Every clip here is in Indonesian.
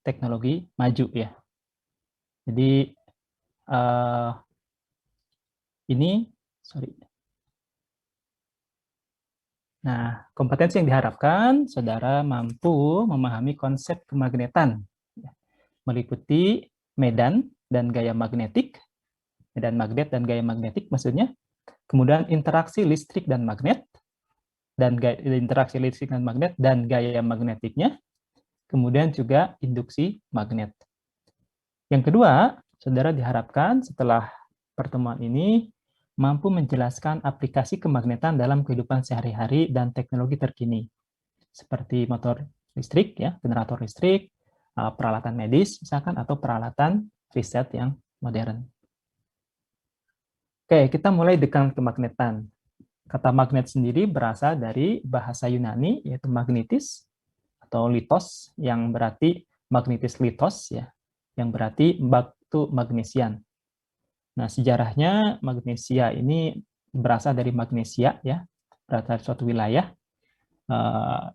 teknologi maju ya. Jadi sorry. Nah, kompetensi yang diharapkan saudara mampu memahami konsep kemagnetan, meliputi medan dan gaya magnetik, medan magnet dan gaya magnetik maksudnya, kemudian interaksi listrik dan magnet, dan interaksi listrik dan magnet dan gaya magnetiknya, kemudian juga induksi magnet. Yang kedua, saudara diharapkan setelah pertemuan ini mampu menjelaskan aplikasi kemagnetan dalam kehidupan sehari-hari dan teknologi terkini, seperti motor listrik, ya, generator listrik, peralatan medis, misalkan, atau peralatan riset yang modern. Oke, kita mulai dengan kemagnetan. Kata magnet sendiri berasal dari bahasa Yunani, yaitu magnetis, atau litos, yang berarti magnetis litos, ya, yang berarti batu magnesian. Nah, sejarahnya magnesia ini berasal dari Magnesia, ya, berasal dari suatu wilayah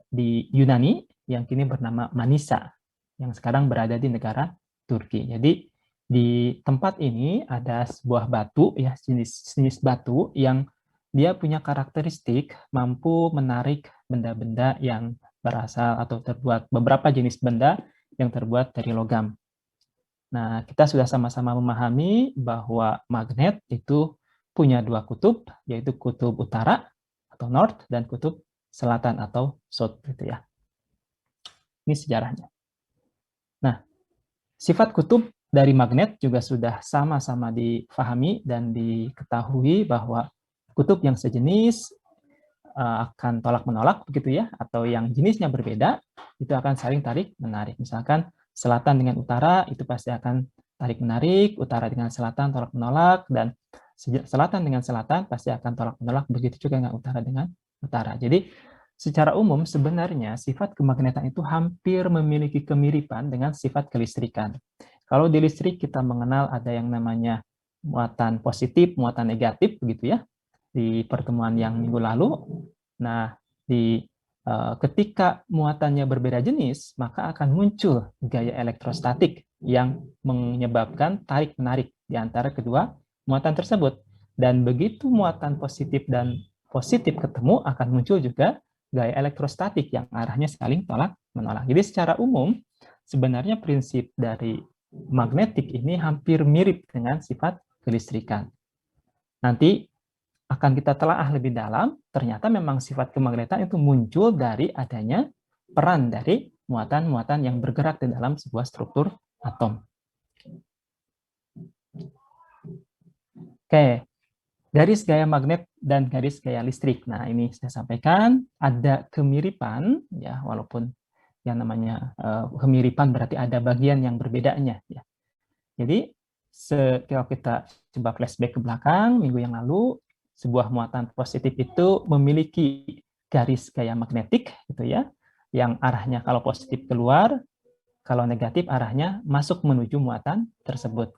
di Yunani yang kini bernama Manisa, yang sekarang berada di negara Turki. Jadi di tempat ini ada sebuah batu, ya, jenis batu yang dia punya karakteristik mampu menarik benda-benda yang berasal atau terbuat, beberapa jenis benda yang terbuat dari logam. Nah, kita sudah sama-sama memahami bahwa magnet itu punya dua kutub, yaitu kutub utara atau north dan kutub selatan atau south, gitu ya. Ini sejarahnya. Nah, sifat kutub dari magnet juga sudah sama-sama difahami dan diketahui bahwa kutub yang sejenis akan tolak-menolak, begitu ya, atau yang jenisnya berbeda, itu akan saling tarik-menarik. Misalkan selatan dengan utara itu pasti akan tarik-menarik, utara dengan selatan tolak-menolak, dan selatan dengan selatan pasti akan tolak-menolak, begitu juga dengan utara dengan utara. Jadi secara umum sebenarnya sifat kemagnetan itu hampir memiliki kemiripan dengan sifat kelistrikan. Kalau di listrik kita mengenal ada yang namanya muatan positif, muatan negatif, begitu ya, di pertemuan yang minggu lalu. Nah, ketika muatannya berbeda jenis, maka akan muncul gaya elektrostatik yang menyebabkan tarik-menarik di antara kedua muatan tersebut. Dan begitu muatan positif dan positif ketemu, akan muncul juga gaya elektrostatik yang arahnya saling tolak-menolak. Jadi secara umum, sebenarnya prinsip dari magnetik ini hampir mirip dengan sifat kelistrikan. Nanti akan kita telaah lebih dalam, ternyata memang sifat kemagnetan itu muncul dari adanya peran dari muatan-muatan yang bergerak di dalam sebuah struktur atom. Oke, garis gaya magnet dan garis gaya listrik. Nah, ini saya sampaikan ada kemiripan, ya, walaupun yang namanya kemiripan berarti ada bagian yang berbedanya, ya. Jadi kalau kita coba flashback ke belakang minggu yang lalu, sebuah muatan positif itu memiliki garis gaya magnetik, gitu ya, yang arahnya kalau positif keluar, kalau negatif arahnya masuk menuju muatan tersebut.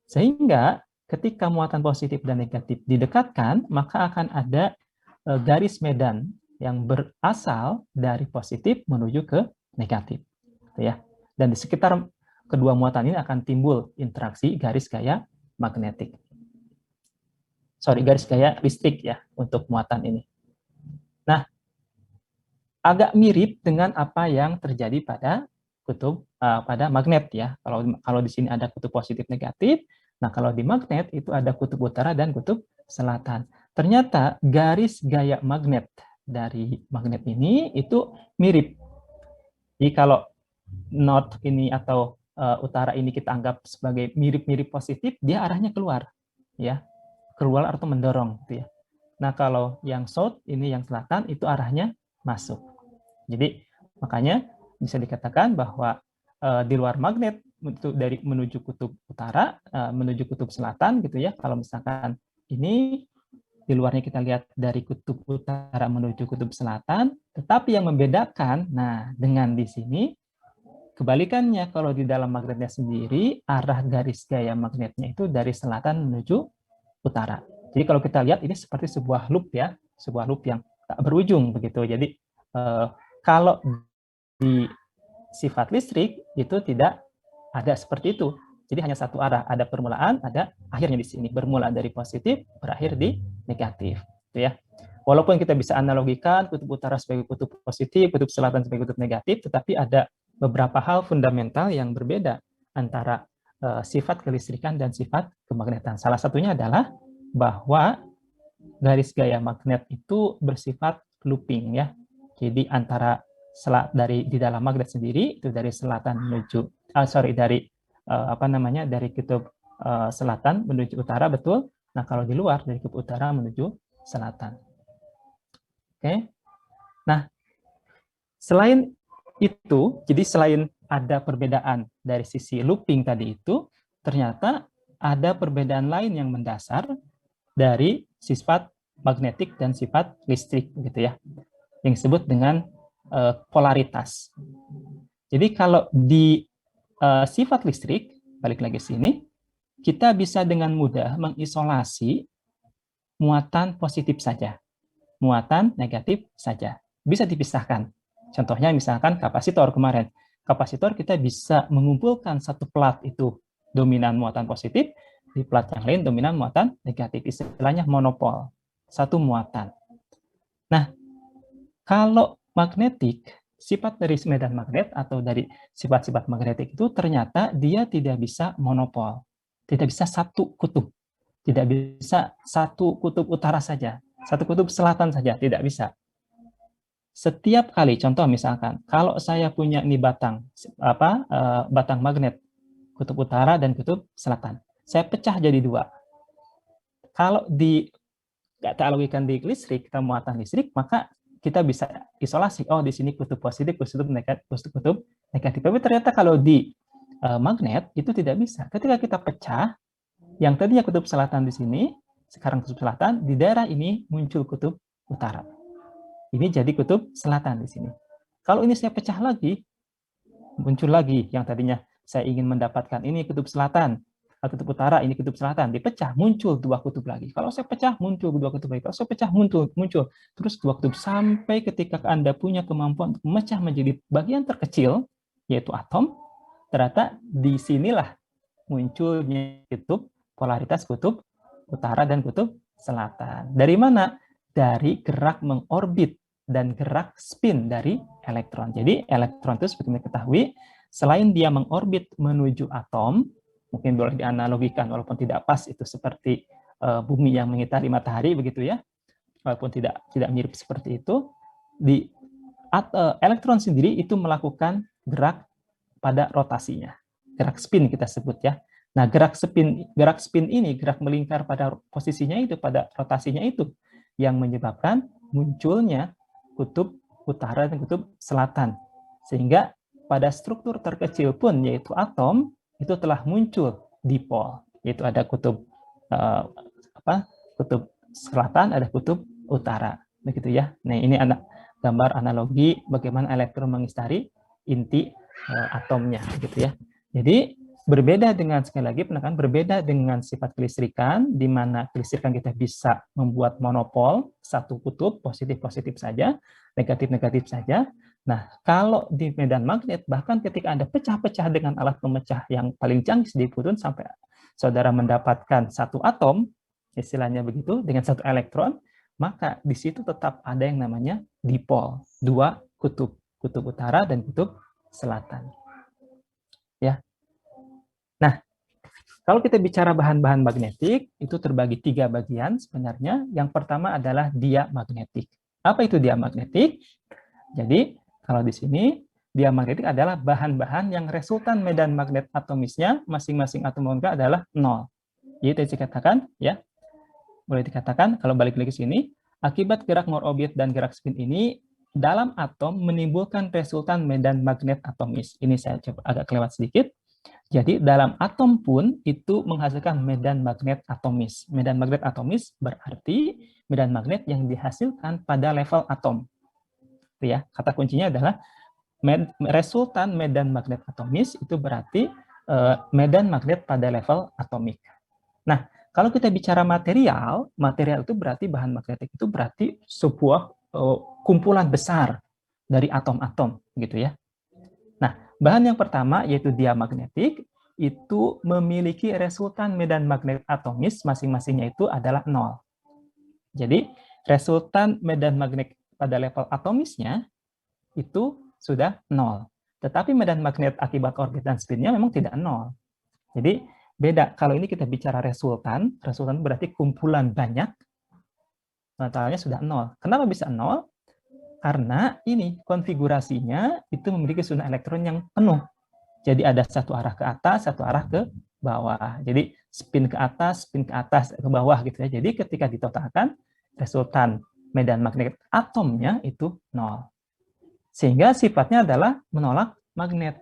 Sehingga ketika muatan positif dan negatif didekatkan, maka akan ada garis medan yang berasal dari positif menuju ke negatif, gitu ya. Dan di sekitar kedua muatan ini akan timbul interaksi garis gaya magnetik. Garis gaya listrik, ya, untuk muatan ini. Nah, agak mirip dengan apa yang terjadi pada kutub pada magnet, ya. Kalau di sini ada kutub positif negatif, nah kalau di magnet itu ada kutub utara dan kutub selatan. Ternyata garis gaya magnet dari magnet ini itu mirip. Jadi kalau north ini atau utara ini kita anggap sebagai mirip-mirip positif, dia arahnya keluar, ya, keluar atau mendorong, gitu ya. Nah, kalau yang south ini yang selatan itu arahnya masuk. Jadi makanya bisa dikatakan bahwa di luar magnet dari menuju kutub utara menuju kutub selatan, gitu ya. Kalau misalkan ini di luarnya kita lihat dari kutub utara menuju kutub selatan, tetapi yang membedakan, nah, dengan di sini kebalikannya, kalau di dalam magnetnya sendiri, arah garis gaya magnetnya itu dari selatan menuju utara. Jadi kalau kita lihat ini seperti sebuah loop, ya, sebuah loop yang tak berujung begitu. Jadi kalau di sifat listrik itu tidak ada seperti itu. Jadi hanya satu arah, ada permulaan, ada akhirnya di sini. Bermula dari positif, berakhir di negatif. Gitu ya. Walaupun kita bisa analogikan kutub utara sebagai kutub positif, kutub selatan sebagai kutub negatif, tetapi ada beberapa hal fundamental yang berbeda antara sifat kelistrikan dan sifat kemagnetan. Salah satunya adalah bahwa garis gaya magnet itu bersifat looping ya. Jadi antara di dalam magnet sendiri itu dari selatan menuju dari kutub selatan menuju utara, betul. Nah, kalau di luar dari kutub utara menuju selatan. Oke. Nah, selain itu, jadi selain ada perbedaan dari sisi looping tadi itu, ternyata ada perbedaan lain yang mendasar dari sifat magnetik dan sifat listrik gitu ya, yang disebut dengan polaritas. Jadi kalau di sifat listrik, balik lagi sini, kita bisa dengan mudah mengisolasi muatan positif saja, muatan negatif saja, bisa dipisahkan. Contohnya misalkan kapasitor kemarin, kapasitor kita bisa mengumpulkan satu plat itu dominan muatan positif, di plat yang lain dominan muatan negatif, istilahnya monopol, satu muatan. Nah, kalau magnetik, sifat dari medan magnet atau dari sifat-sifat magnetik itu ternyata dia tidak bisa monopol, tidak bisa satu kutub, tidak bisa satu kutub utara saja, satu kutub selatan saja, tidak bisa. Setiap kali, contoh misalkan, kalau saya punya ini batang magnet kutub utara dan kutub selatan, saya pecah jadi dua. Kalau kita logikan di listrik, kita muatan listrik, maka kita bisa isolasi. Oh, di sini kutub positif, kutub negatif. Tapi ternyata kalau di magnet itu tidak bisa. Ketika kita pecah, yang tadinya kutub selatan di sini, sekarang kutub selatan, di daerah ini muncul kutub utara. Ini jadi kutub selatan di sini. Kalau ini saya pecah lagi, muncul lagi yang tadinya saya ingin mendapatkan ini kutub selatan, kutub utara, ini kutub selatan, dipecah, muncul dua kutub lagi. Kalau saya pecah, muncul dua kutub lagi. Kalau saya pecah, muncul. Terus dua kutub, sampai ketika Anda punya kemampuan untuk memecah menjadi bagian terkecil, yaitu atom, ternyata di sinilah munculnya kutub, polaritas kutub utara dan kutub selatan. Dari mana? Dari gerak mengorbit dan gerak spin dari elektron. Jadi elektron itu seperti kita ketahui, selain dia mengorbit menuju atom, mungkin boleh dianalogikan walaupun tidak pas itu seperti bumi yang mengitari matahari begitu ya, walaupun tidak mirip seperti itu, di elektron sendiri itu melakukan gerak pada rotasinya, gerak spin kita sebut ya. Nah, gerak spin ini, gerak melingkar pada posisinya itu, pada rotasinya itu, yang menyebabkan munculnya kutub utara dan kutub selatan. Sehingga pada struktur terkecil pun, yaitu atom, itu telah muncul dipol, yaitu ada kutub kutub selatan, ada kutub utara, begitu ya. Nah, ini gambar analogi bagaimana elektron mengitari inti atomnya, gitu ya. Jadi berbeda dengan, sekali lagi penekanan, berbeda dengan sifat kelistrikan, di mana kelistrikan kita bisa membuat monopol, satu kutub, positif-positif saja, negatif-negatif saja. Nah, kalau di medan magnet, bahkan ketika Anda pecah-pecah dengan alat pemecah yang paling canggih di Putun, sampai saudara mendapatkan satu atom, istilahnya begitu, dengan satu elektron, maka di situ tetap ada yang namanya dipol, dua kutub, kutub utara dan kutub selatan. Ya. Nah, kalau kita bicara bahan-bahan magnetik, itu terbagi 3 bagian sebenarnya. Yang pertama adalah diamagnetik. Apa itu diamagnetik? Jadi, kalau di sini, diamagnetik adalah bahan-bahan yang resultan medan magnet atomisnya, masing-masing atom magnet adalah 0. Jadi, saya katakan, ya, boleh dikatakan, kalau balik lagi ke sini, akibat gerak mengorbit dan gerak spin ini, dalam atom menimbulkan resultan medan magnet atomis. Ini saya coba agak kelewat sedikit. Jadi dalam atom pun itu menghasilkan medan magnet atomis. Medan magnet atomis berarti medan magnet yang dihasilkan pada level atom. Ya, kata kuncinya adalah resultan medan magnet atomis itu berarti medan magnet pada level atomik. Nah, kalau kita bicara material itu berarti bahan magnetik itu berarti sebuah kumpulan besar dari atom-atom gitu ya. Nah, Bahan yang pertama yaitu diamagnetik, itu memiliki resultan medan magnet atomis masing-masingnya itu adalah 0. Jadi resultan medan magnet pada level atomisnya itu sudah 0. Tetapi medan magnet akibat orbit dan spinnya memang tidak 0. Jadi beda. Kalau ini kita bicara resultan berarti kumpulan banyak, totalnya sudah 0. Kenapa bisa 0? Karena ini konfigurasinya itu memiliki susunan elektron yang penuh. Jadi ada satu arah ke atas, satu arah ke bawah. Jadi spin ke atas, ke bawah gitu ya. Jadi ketika ditotalkan, resultan medan magnet atomnya itu 0. Sehingga sifatnya adalah menolak magnet.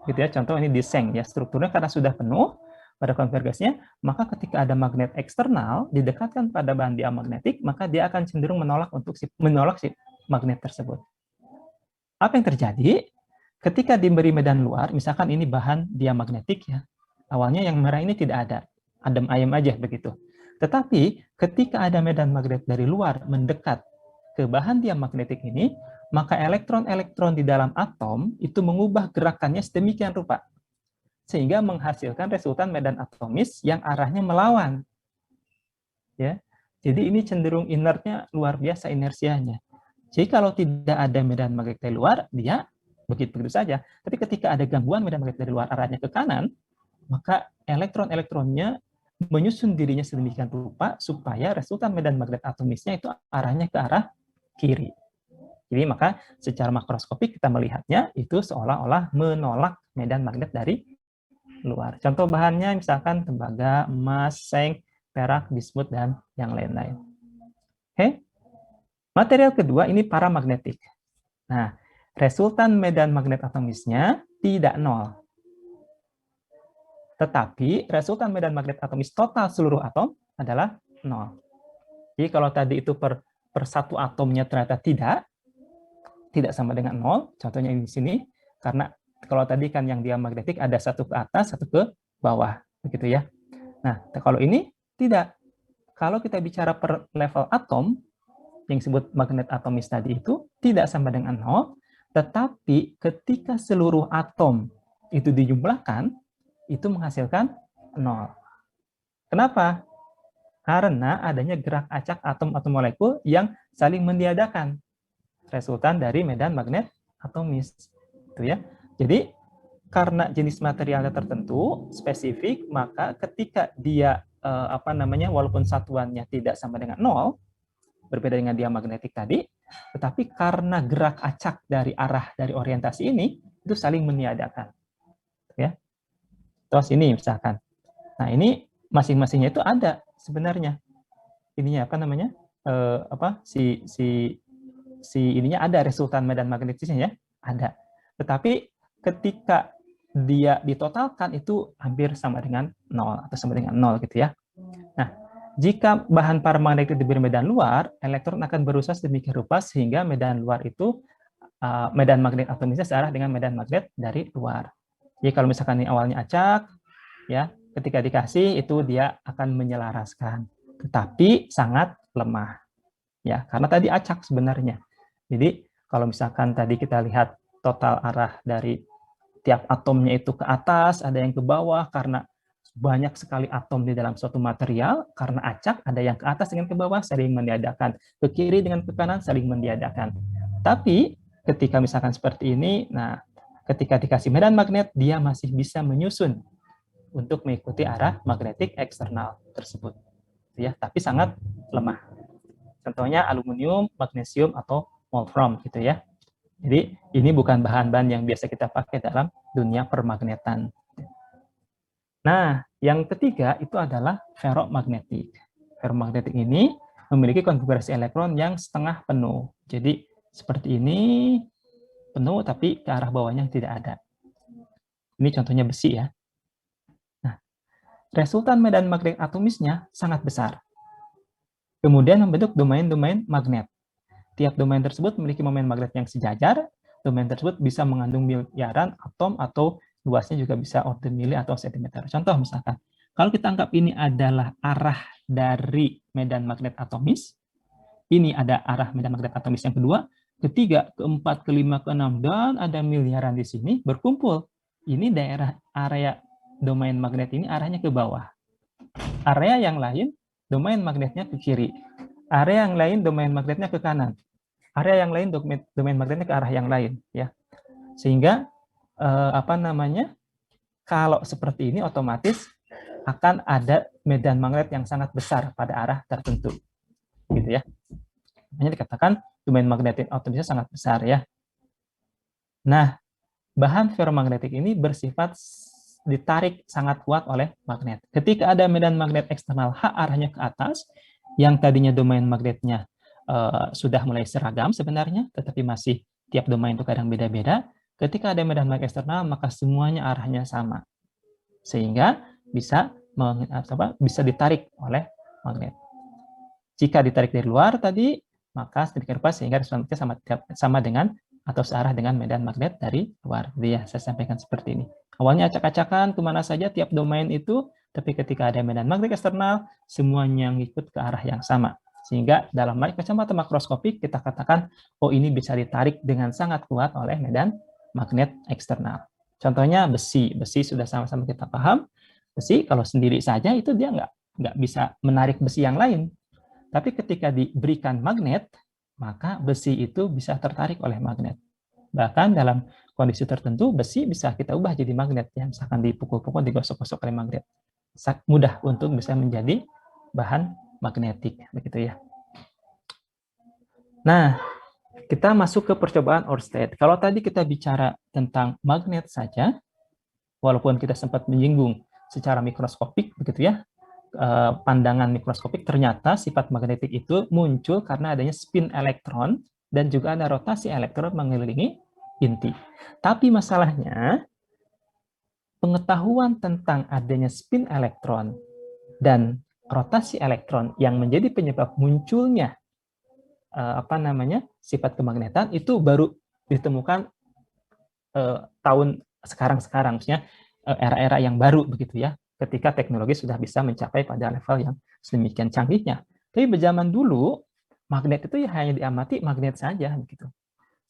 Gitu ya. Contoh ini di seng ya, strukturnya karena sudah penuh pada konvergasinya, maka ketika ada magnet eksternal didekatkan pada bahan diamagnetik, maka dia akan cenderung menolak si magnet tersebut. Apa yang terjadi? Ketika diberi medan luar, misalkan ini bahan diamagnetik ya, awalnya yang merah ini tidak ada, adem ayem aja begitu. Tetapi ketika ada medan magnet dari luar mendekat ke bahan diamagnetik ini, maka elektron-elektron di dalam atom itu mengubah gerakannya sedemikian rupa, sehingga menghasilkan resultan medan atomis yang arahnya melawan. Ya, jadi ini cenderung inertnya luar biasa inersianya. Jadi kalau tidak ada medan magnet dari luar, dia begitu-begitu saja. Tapi ketika ada gangguan medan magnet dari luar arahnya ke kanan, maka elektron-elektronnya menyusun dirinya sedemikian rupa supaya resultan medan magnet atomisnya itu arahnya ke arah kiri. Jadi maka secara makroskopik kita melihatnya itu seolah-olah menolak medan magnet dari luar. Contoh bahannya misalkan tembaga, emas, seng, perak, bismut, dan yang lain-lain. Oke. Material kedua ini paramagnetik. Nah, resultan medan magnet atomisnya tidak 0. Tetapi resultan medan magnet atomis total seluruh atom adalah 0. Jadi kalau tadi itu per satu atomnya ternyata tidak sama dengan 0, contohnya di sini, karena kalau tadi kan yang diamagnetik ada satu ke atas, satu ke bawah, begitu ya. Nah, kalau ini tidak. Kalau kita bicara per level atom, yang disebut magnet atomis tadi itu tidak sama dengan 0, tetapi ketika seluruh atom itu dijumlahkan, itu menghasilkan 0. Kenapa? Karena adanya gerak acak atom atau molekul yang saling meniadakan resultan dari medan magnet atomis. Itu ya. Jadi karena jenis materialnya tertentu spesifik, maka ketika dia walaupun satuannya tidak sama dengan 0, berbeda dengan diamagnetik tadi, tetapi karena gerak acak dari arah dari orientasi ini itu saling meniadakan, ya. Terus ini misalkan, nah ini masing-masingnya itu ada sebenarnya, ininya si ininya ada resultan medan magnetisnya ya, ada. Tetapi ketika dia ditotalkan itu hampir sama dengan 0 atau sama dengan 0 gitu ya. Nah, jika bahan paramagnetik diberi medan luar, elektron akan berusaha sedemikian rupa sehingga medan luar itu medan magnet atomisnya searah dengan medan magnet dari luar. Jadi kalau misalkan ini awalnya acak, ya, ketika dikasih itu dia akan menyelaraskan, tetapi sangat lemah, ya, karena tadi acak sebenarnya. Jadi kalau misalkan tadi kita lihat total arah dari tiap atomnya itu ke atas, ada yang ke bawah karena banyak sekali atom di dalam suatu material, karena acak ada yang ke atas dengan ke bawah saling meniadakan, ke kiri dengan ke kanan saling meniadakan. Tapi ketika misalkan seperti ini, nah ketika dikasih medan magnet dia masih bisa menyusun untuk mengikuti arah magnetik eksternal tersebut, ya, tapi sangat lemah. Contohnya aluminium, magnesium atau wolfram gitu ya. Jadi ini bukan bahan-bahan yang biasa kita pakai dalam dunia permagnetan. Nah, yang ketiga itu adalah ferromagnetik. Ferromagnetik ini memiliki konfigurasi elektron yang setengah penuh. Jadi seperti ini penuh tapi ke arah bawahnya tidak ada. Ini contohnya besi ya. Nah, resultan medan magnet atomisnya sangat besar. Kemudian membentuk domain-domain magnet. Tiap domain tersebut memiliki momen magnet yang sejajar. Domain tersebut bisa mengandung miliaran atom atau luasnya juga bisa order mili atau sentimeter. Contoh misalkan, kalau kita anggap ini adalah arah dari medan magnet atomis, ini ada arah medan magnet atomis yang kedua, ketiga, keempat, kelima, keenam, dan ada miliaran di sini berkumpul. Ini daerah area domain magnet ini arahnya ke bawah. Area yang lain domain magnetnya ke kiri. Area yang lain domain magnetnya ke kanan. Area yang lain domain magnetnya ke arah yang lain, ya. Sehingga kalau seperti ini otomatis akan ada medan magnet yang sangat besar pada arah tertentu, gitu ya. Makanya dikatakan domain magnetik otomatis sangat besar, ya. Nah, bahan ferromagnetik ini bersifat ditarik sangat kuat oleh magnet. Ketika ada medan magnet eksternal H arahnya ke atas, yang tadinya domain magnetnya sudah mulai seragam sebenarnya, tetapi masih tiap domain itu kadang beda-beda. Ketika ada medan magnet eksternal, maka semuanya arahnya sama, sehingga bisa ditarik oleh magnet. Jika ditarik dari luar tadi, maka sedemikian rupa sehingga resonansinya sama dengan atau searah dengan medan magnet dari luar. Jadi ya, saya sampaikan seperti ini. Awalnya acak-acakan kemana saja tiap domain itu, tapi ketika ada medan magnet eksternal, semuanya ngikut ke arah yang sama. Sehingga dalam kacamata makroskopik kita katakan, oh ini bisa ditarik dengan sangat kuat oleh medan magnet eksternal. Contohnya besi. Besi sudah sama-sama kita paham. Besi kalau sendiri saja itu dia nggak bisa menarik besi yang lain. Tapi ketika diberikan magnet, maka besi itu bisa tertarik oleh magnet. Bahkan dalam kondisi tertentu, besi bisa kita ubah jadi magnet, ya. Misalkan dipukul-pukul, digosok-gosok oleh magnet. Mudah untuk bisa menjadi bahan magnetik, begitu ya. Nah, kita masuk ke percobaan Ørsted. Kalau tadi kita bicara tentang magnet saja, walaupun kita sempat menyinggung secara mikroskopik, begitu ya, pandangan mikroskopik, ternyata sifat magnetik itu muncul karena adanya spin elektron dan juga ada rotasi elektron mengelilingi inti. Tapi masalahnya, pengetahuan tentang adanya spin elektron dan rotasi elektron yang menjadi penyebab munculnya sifat kemagnetan itu baru ditemukan tahun sekarang, maksudnya era-era yang baru, begitu ya, ketika teknologi sudah bisa mencapai pada level yang sedemikian canggihnya. Tapi zaman dulu, magnet itu ya hanya diamati magnet saja, begitu.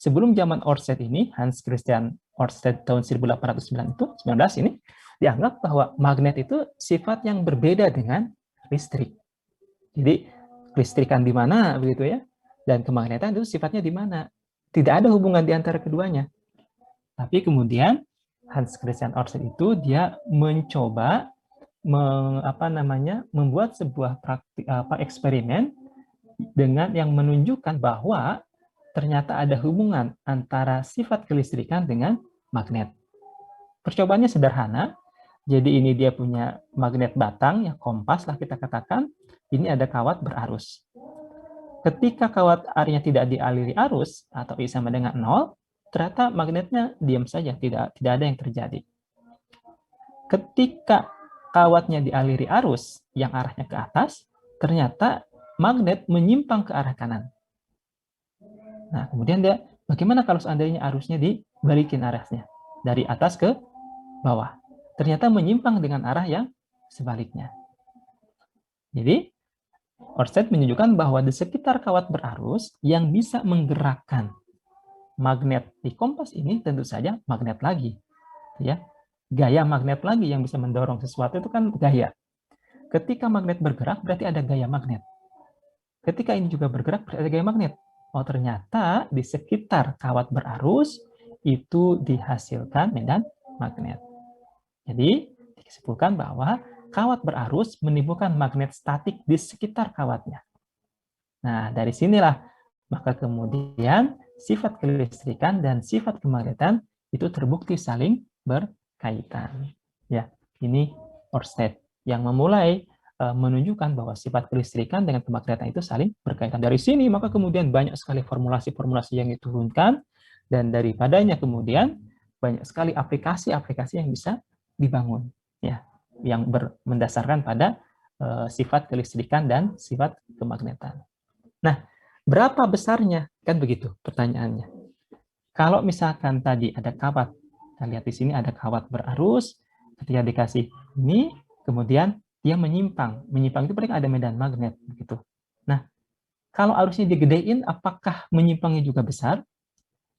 Sebelum zaman Ørsted ini, Hans Christian Ørsted tahun 1819 ini, dianggap bahwa magnet itu sifat yang berbeda dengan listrik. Jadi, kelistrikan di mana, begitu ya, dan kemagnetan itu sifatnya di mana. Tidak ada hubungan di antara keduanya. Tapi kemudian, Hans Christian Ørsted itu dia mencoba membuat sebuah eksperimen dengan yang menunjukkan bahwa ternyata ada hubungan antara sifat kelistrikan dengan magnet. Percobaannya sederhana. Jadi ini dia punya magnet batang, ya kompas lah kita katakan. Ini ada kawat berarus. Ketika kawat arusnya tidak dialiri arus atau I sama dengan 0, ternyata magnetnya diam saja, tidak ada yang terjadi. Ketika kawatnya dialiri arus yang arahnya ke atas, ternyata magnet menyimpang ke arah kanan. Nah, kemudian dia, bagaimana kalau seandainya arusnya dibalikin arahnya dari atas ke bawah? Ternyata menyimpang dengan arah yang sebaliknya. Jadi, Ørsted menunjukkan bahwa di sekitar kawat berarus yang bisa menggerakkan magnet di kompas ini tentu saja magnet lagi, ya. Gaya magnet lagi yang bisa mendorong sesuatu itu kan gaya. Ketika magnet bergerak berarti ada gaya magnet. Ketika ini juga bergerak berarti ada gaya magnet. Oh, ternyata di sekitar kawat berarus itu dihasilkan medan magnet. Jadi disimpulkan bahwa kawat berarus menimbulkan magnet statik di sekitar kawatnya. Nah, dari sinilah maka kemudian sifat kelistrikan dan sifat kemagnetan itu terbukti saling berkaitan. Ya, ini Ørsted yang memulai menunjukkan bahwa sifat kelistrikan dengan kemagnetan itu saling berkaitan. Dari sini maka kemudian banyak sekali formulasi-formulasi yang diturunkan, dan daripadanya kemudian banyak sekali aplikasi-aplikasi yang bisa dibangun, ya, yang mendasarkan pada sifat kelistrikan dan sifat kemagnetan. Nah, berapa besarnya? Kan begitu pertanyaannya. Kalau misalkan tadi ada kawat, kita lihat di sini ada kawat berarus, ketika dikasih ini, kemudian dia menyimpang. Menyimpang itu paling ada medan magnet, begitu. Nah, Kalau arusnya digedein, apakah menyimpangnya juga besar?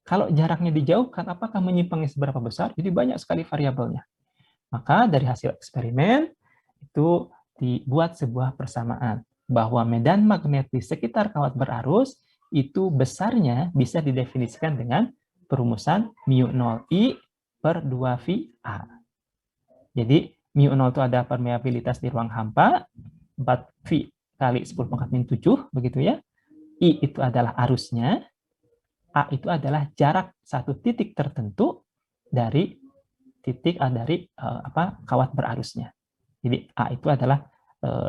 Kalau jaraknya dijauhkan, apakah menyimpangnya seberapa besar? Jadi banyak sekali variabelnya. Maka dari hasil eksperimen, itu dibuat sebuah persamaan bahwa medan magnet di sekitar kawat berarus itu besarnya bisa didefinisikan dengan perumusan μ0I per 2VA. Jadi μ0 itu ada permeabilitas di ruang hampa, 4V kali 10 pangkat min 7, begitu ya. I itu adalah arusnya, A itu adalah jarak satu titik tertentu dari kawat berarusnya. Jadi A itu adalah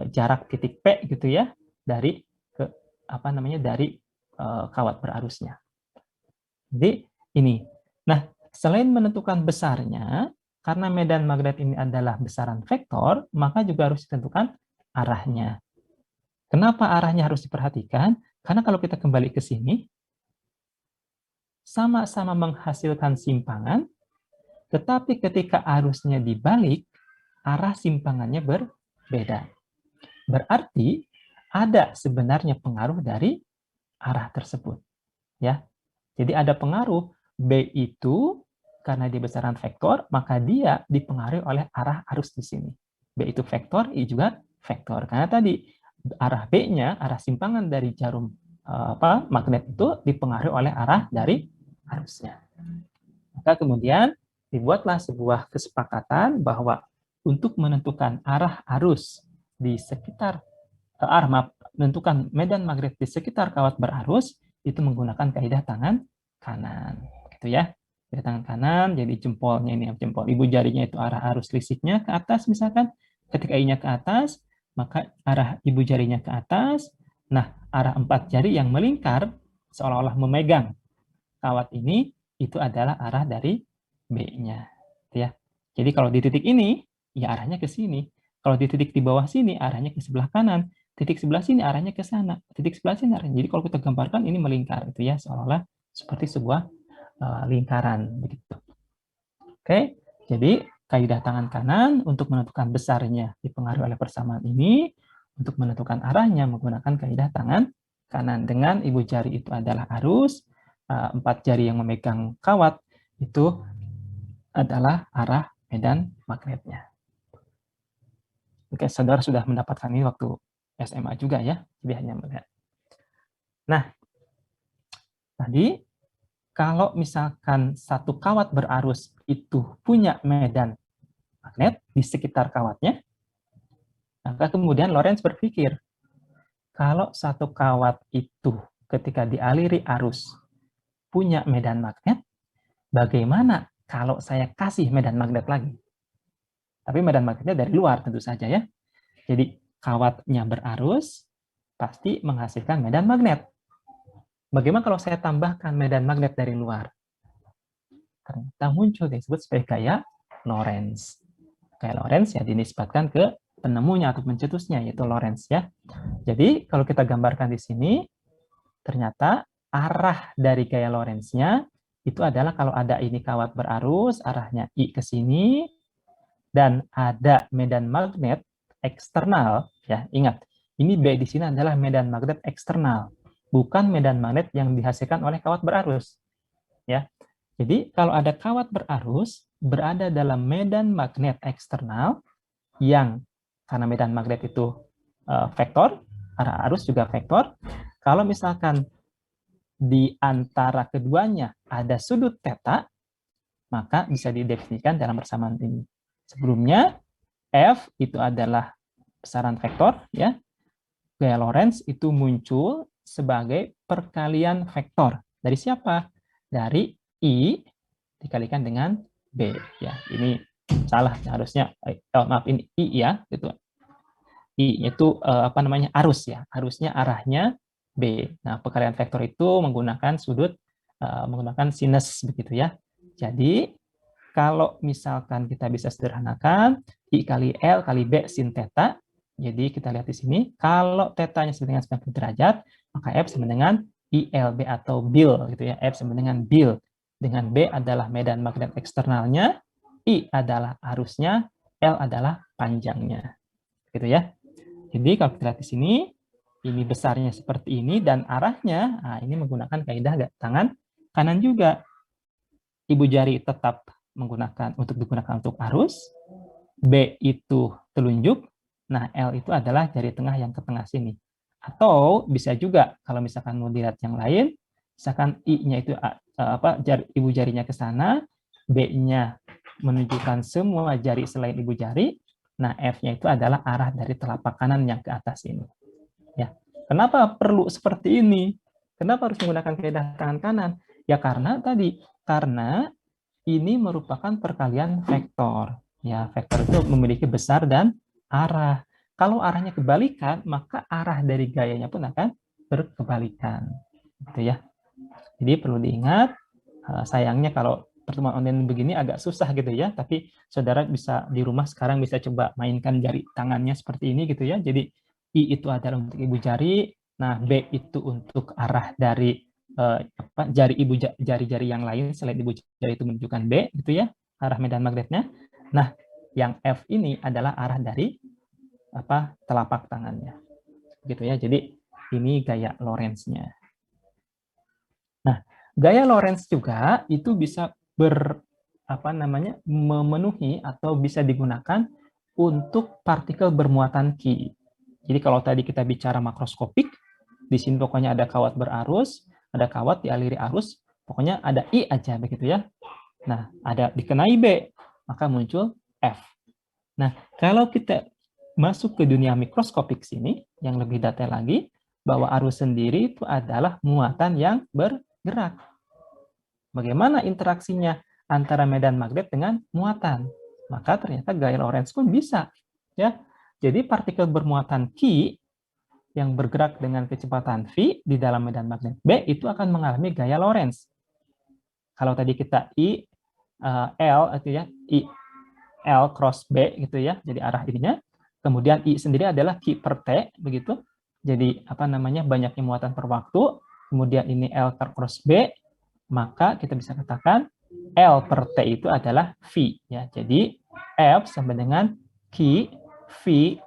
jarak titik P gitu ya dari kawat berarusnya. Jadi ini. Nah, selain menentukan besarnya, karena medan magnet ini adalah besaran vektor, maka juga harus ditentukan arahnya. Kenapa arahnya harus diperhatikan? Karena kalau kita kembali ke sini, sama-sama menghasilkan simpangan, tetapi ketika arusnya dibalik, arah simpangannya berbeda. Berarti ada sebenarnya pengaruh dari arah tersebut. Ya. Jadi ada pengaruh. B itu karena dia besaran vektor, maka dia dipengaruhi oleh arah arus di sini. B itu vektor, I juga vektor. Karena tadi arah B-nya, arah simpangan dari jarum magnet itu dipengaruhi oleh arah dari arusnya. Maka kemudian dibuatlah sebuah kesepakatan bahwa untuk menentukan arah arus di sekitar menentukan medan magnet di sekitar kawat berarus itu menggunakan kaidah tangan kanan, gitu ya. Kaidah tangan kanan, jadi jempolnya ini jempol ibu jarinya itu arah arus listriknya ke atas misalkan. Ketika I-nya ke atas, maka arah ibu jarinya ke atas. Nah, arah 4 jari yang melingkar seolah-olah memegang kawat ini itu adalah arah dari B-nya, ya. Jadi kalau di titik ini, ya arahnya ke sini. Kalau di titik di bawah sini, arahnya ke sebelah kanan. Titik sebelah sini arahnya ke sana. Titik sebelah sini arahnya. Jadi kalau kita gambarkan ini melingkar, itu ya, seolah-olah seperti sebuah lingkaran begitu. Oke, jadi kaidah tangan kanan untuk menentukan besarnya dipengaruhi oleh persamaan ini. Untuk menentukan arahnya menggunakan kaidah tangan kanan. Dengan ibu jari itu adalah arus, 4 jari yang memegang kawat itu adalah arah medan magnetnya. Oke, saudara sudah mendapatkan ini waktu SMA juga ya, jadi hanya melihat. Nah, tadi kalau misalkan satu kawat berarus itu punya medan magnet di sekitar kawatnya, maka kemudian Lorentz berpikir, kalau satu kawat itu ketika dialiri arus punya medan magnet, bagaimana kalau saya kasih medan magnet lagi? Tapi medan magnetnya dari luar tentu saja ya. Jadi kawatnya berarus, pasti menghasilkan medan magnet. Bagaimana kalau saya tambahkan medan magnet dari luar? Ternyata muncul yang disebut sebagai gaya Lorentz. Gaya Lorentz ya dinisbatkan ke penemunya atau pencetusnya, yaitu Lorentz ya. Jadi kalau kita gambarkan di sini, ternyata arah dari gaya Lorentz-nya itu adalah kalau ada ini kawat berarus, arahnya I ke sini, dan ada medan magnet eksternal, ya ingat, ini B di sini adalah medan magnet eksternal, bukan medan magnet yang dihasilkan oleh kawat berarus. Ya, jadi kalau ada kawat berarus berada dalam medan magnet eksternal yang karena medan magnet itu vektor, arah arus juga vektor. Kalau misalkan di antara keduanya ada sudut theta, maka bisa didefinisikan dalam persamaan ini. Sebelumnya F itu adalah besaran vektor, ya. Gaya Lorentz itu muncul sebagai perkalian vektor. Dari siapa? Dari I dikalikan dengan B. Ya, ini salah harusnya. Maaf, ini I ya, gitu. I itu arus ya. Arusnya arahnya B. Nah, perkalian vektor itu menggunakan sudut menggunakan sinus begitu ya. Jadi kalau misalkan kita bisa sederhanakan I kali L kali B sin theta. Jadi kita lihat di sini, kalau θ-nya sama dengan 90 derajat, maka F sama dengan ILB atau BIL gitu ya. F sama dengan BIL. Dengan B adalah medan magnet eksternalnya, I adalah arusnya, L adalah panjangnya. Gitu ya. Jadi kalau kita lihat di sini, ini besarnya seperti ini dan arahnya, nah ini menggunakan kaidah tangan kanan juga. Ibu jari tetap digunakan untuk arus, B itu telunjuk, nah L itu adalah jari tengah yang ke tengah sini. Atau bisa juga kalau misalkan mau dilihat yang lain, misalkan I-nya itu ibu jarinya ke sana, B-nya menunjukkan semua jari selain ibu jari, nah F-nya itu adalah arah dari telapak kanan yang ke atas ini. Ya. Kenapa perlu seperti ini? Kenapa harus menggunakan kaidah tangan kanan? Ya karena ini merupakan perkalian vektor. Ya, vektor itu memiliki besar dan arah. Kalau arahnya kebalikan, maka arah dari gayanya pun akan berkebalikan. Gitu ya. Jadi perlu diingat, sayangnya kalau pertemuan online begini agak susah gitu ya, tapi saudara bisa di rumah sekarang bisa coba mainkan jari tangannya seperti ini gitu ya. Jadi I itu adalah untuk ibu jari, nah B itu untuk arah dari jari-jari yang lain selain ibu jari itu menunjukkan B gitu ya, arah medan magnetnya. Nah, yang F ini adalah arah dari telapak tangannya. Gitu ya. Jadi ini gaya Lorentz-nya. Nah, gaya Lorentz juga itu bisa memenuhi atau bisa digunakan untuk partikel bermuatan Ki. Jadi kalau tadi kita bicara makroskopik, di sini pokoknya ada kawat berarus, ada kawat dialiri arus, pokoknya ada I aja begitu ya. Nah, ada dikenai B, maka muncul F. Nah, kalau kita masuk ke dunia mikroskopik sini, yang lebih detail lagi, bahwa arus sendiri itu adalah muatan yang bergerak. Bagaimana interaksinya antara medan magnet dengan muatan? Maka ternyata gaya Lorentz pun bisa. Ya, jadi partikel bermuatan Q yang bergerak dengan kecepatan v di dalam medan magnet B itu akan mengalami gaya Lorentz. Kalau tadi kita L itu ya, L cross B gitu ya, jadi arah ininya. Kemudian I sendiri adalah Q per T begitu. Jadi banyaknya muatan per waktu. Kemudian ini L cross B, maka kita bisa katakan L per T itu adalah V ya. Jadi F sama dengan Q V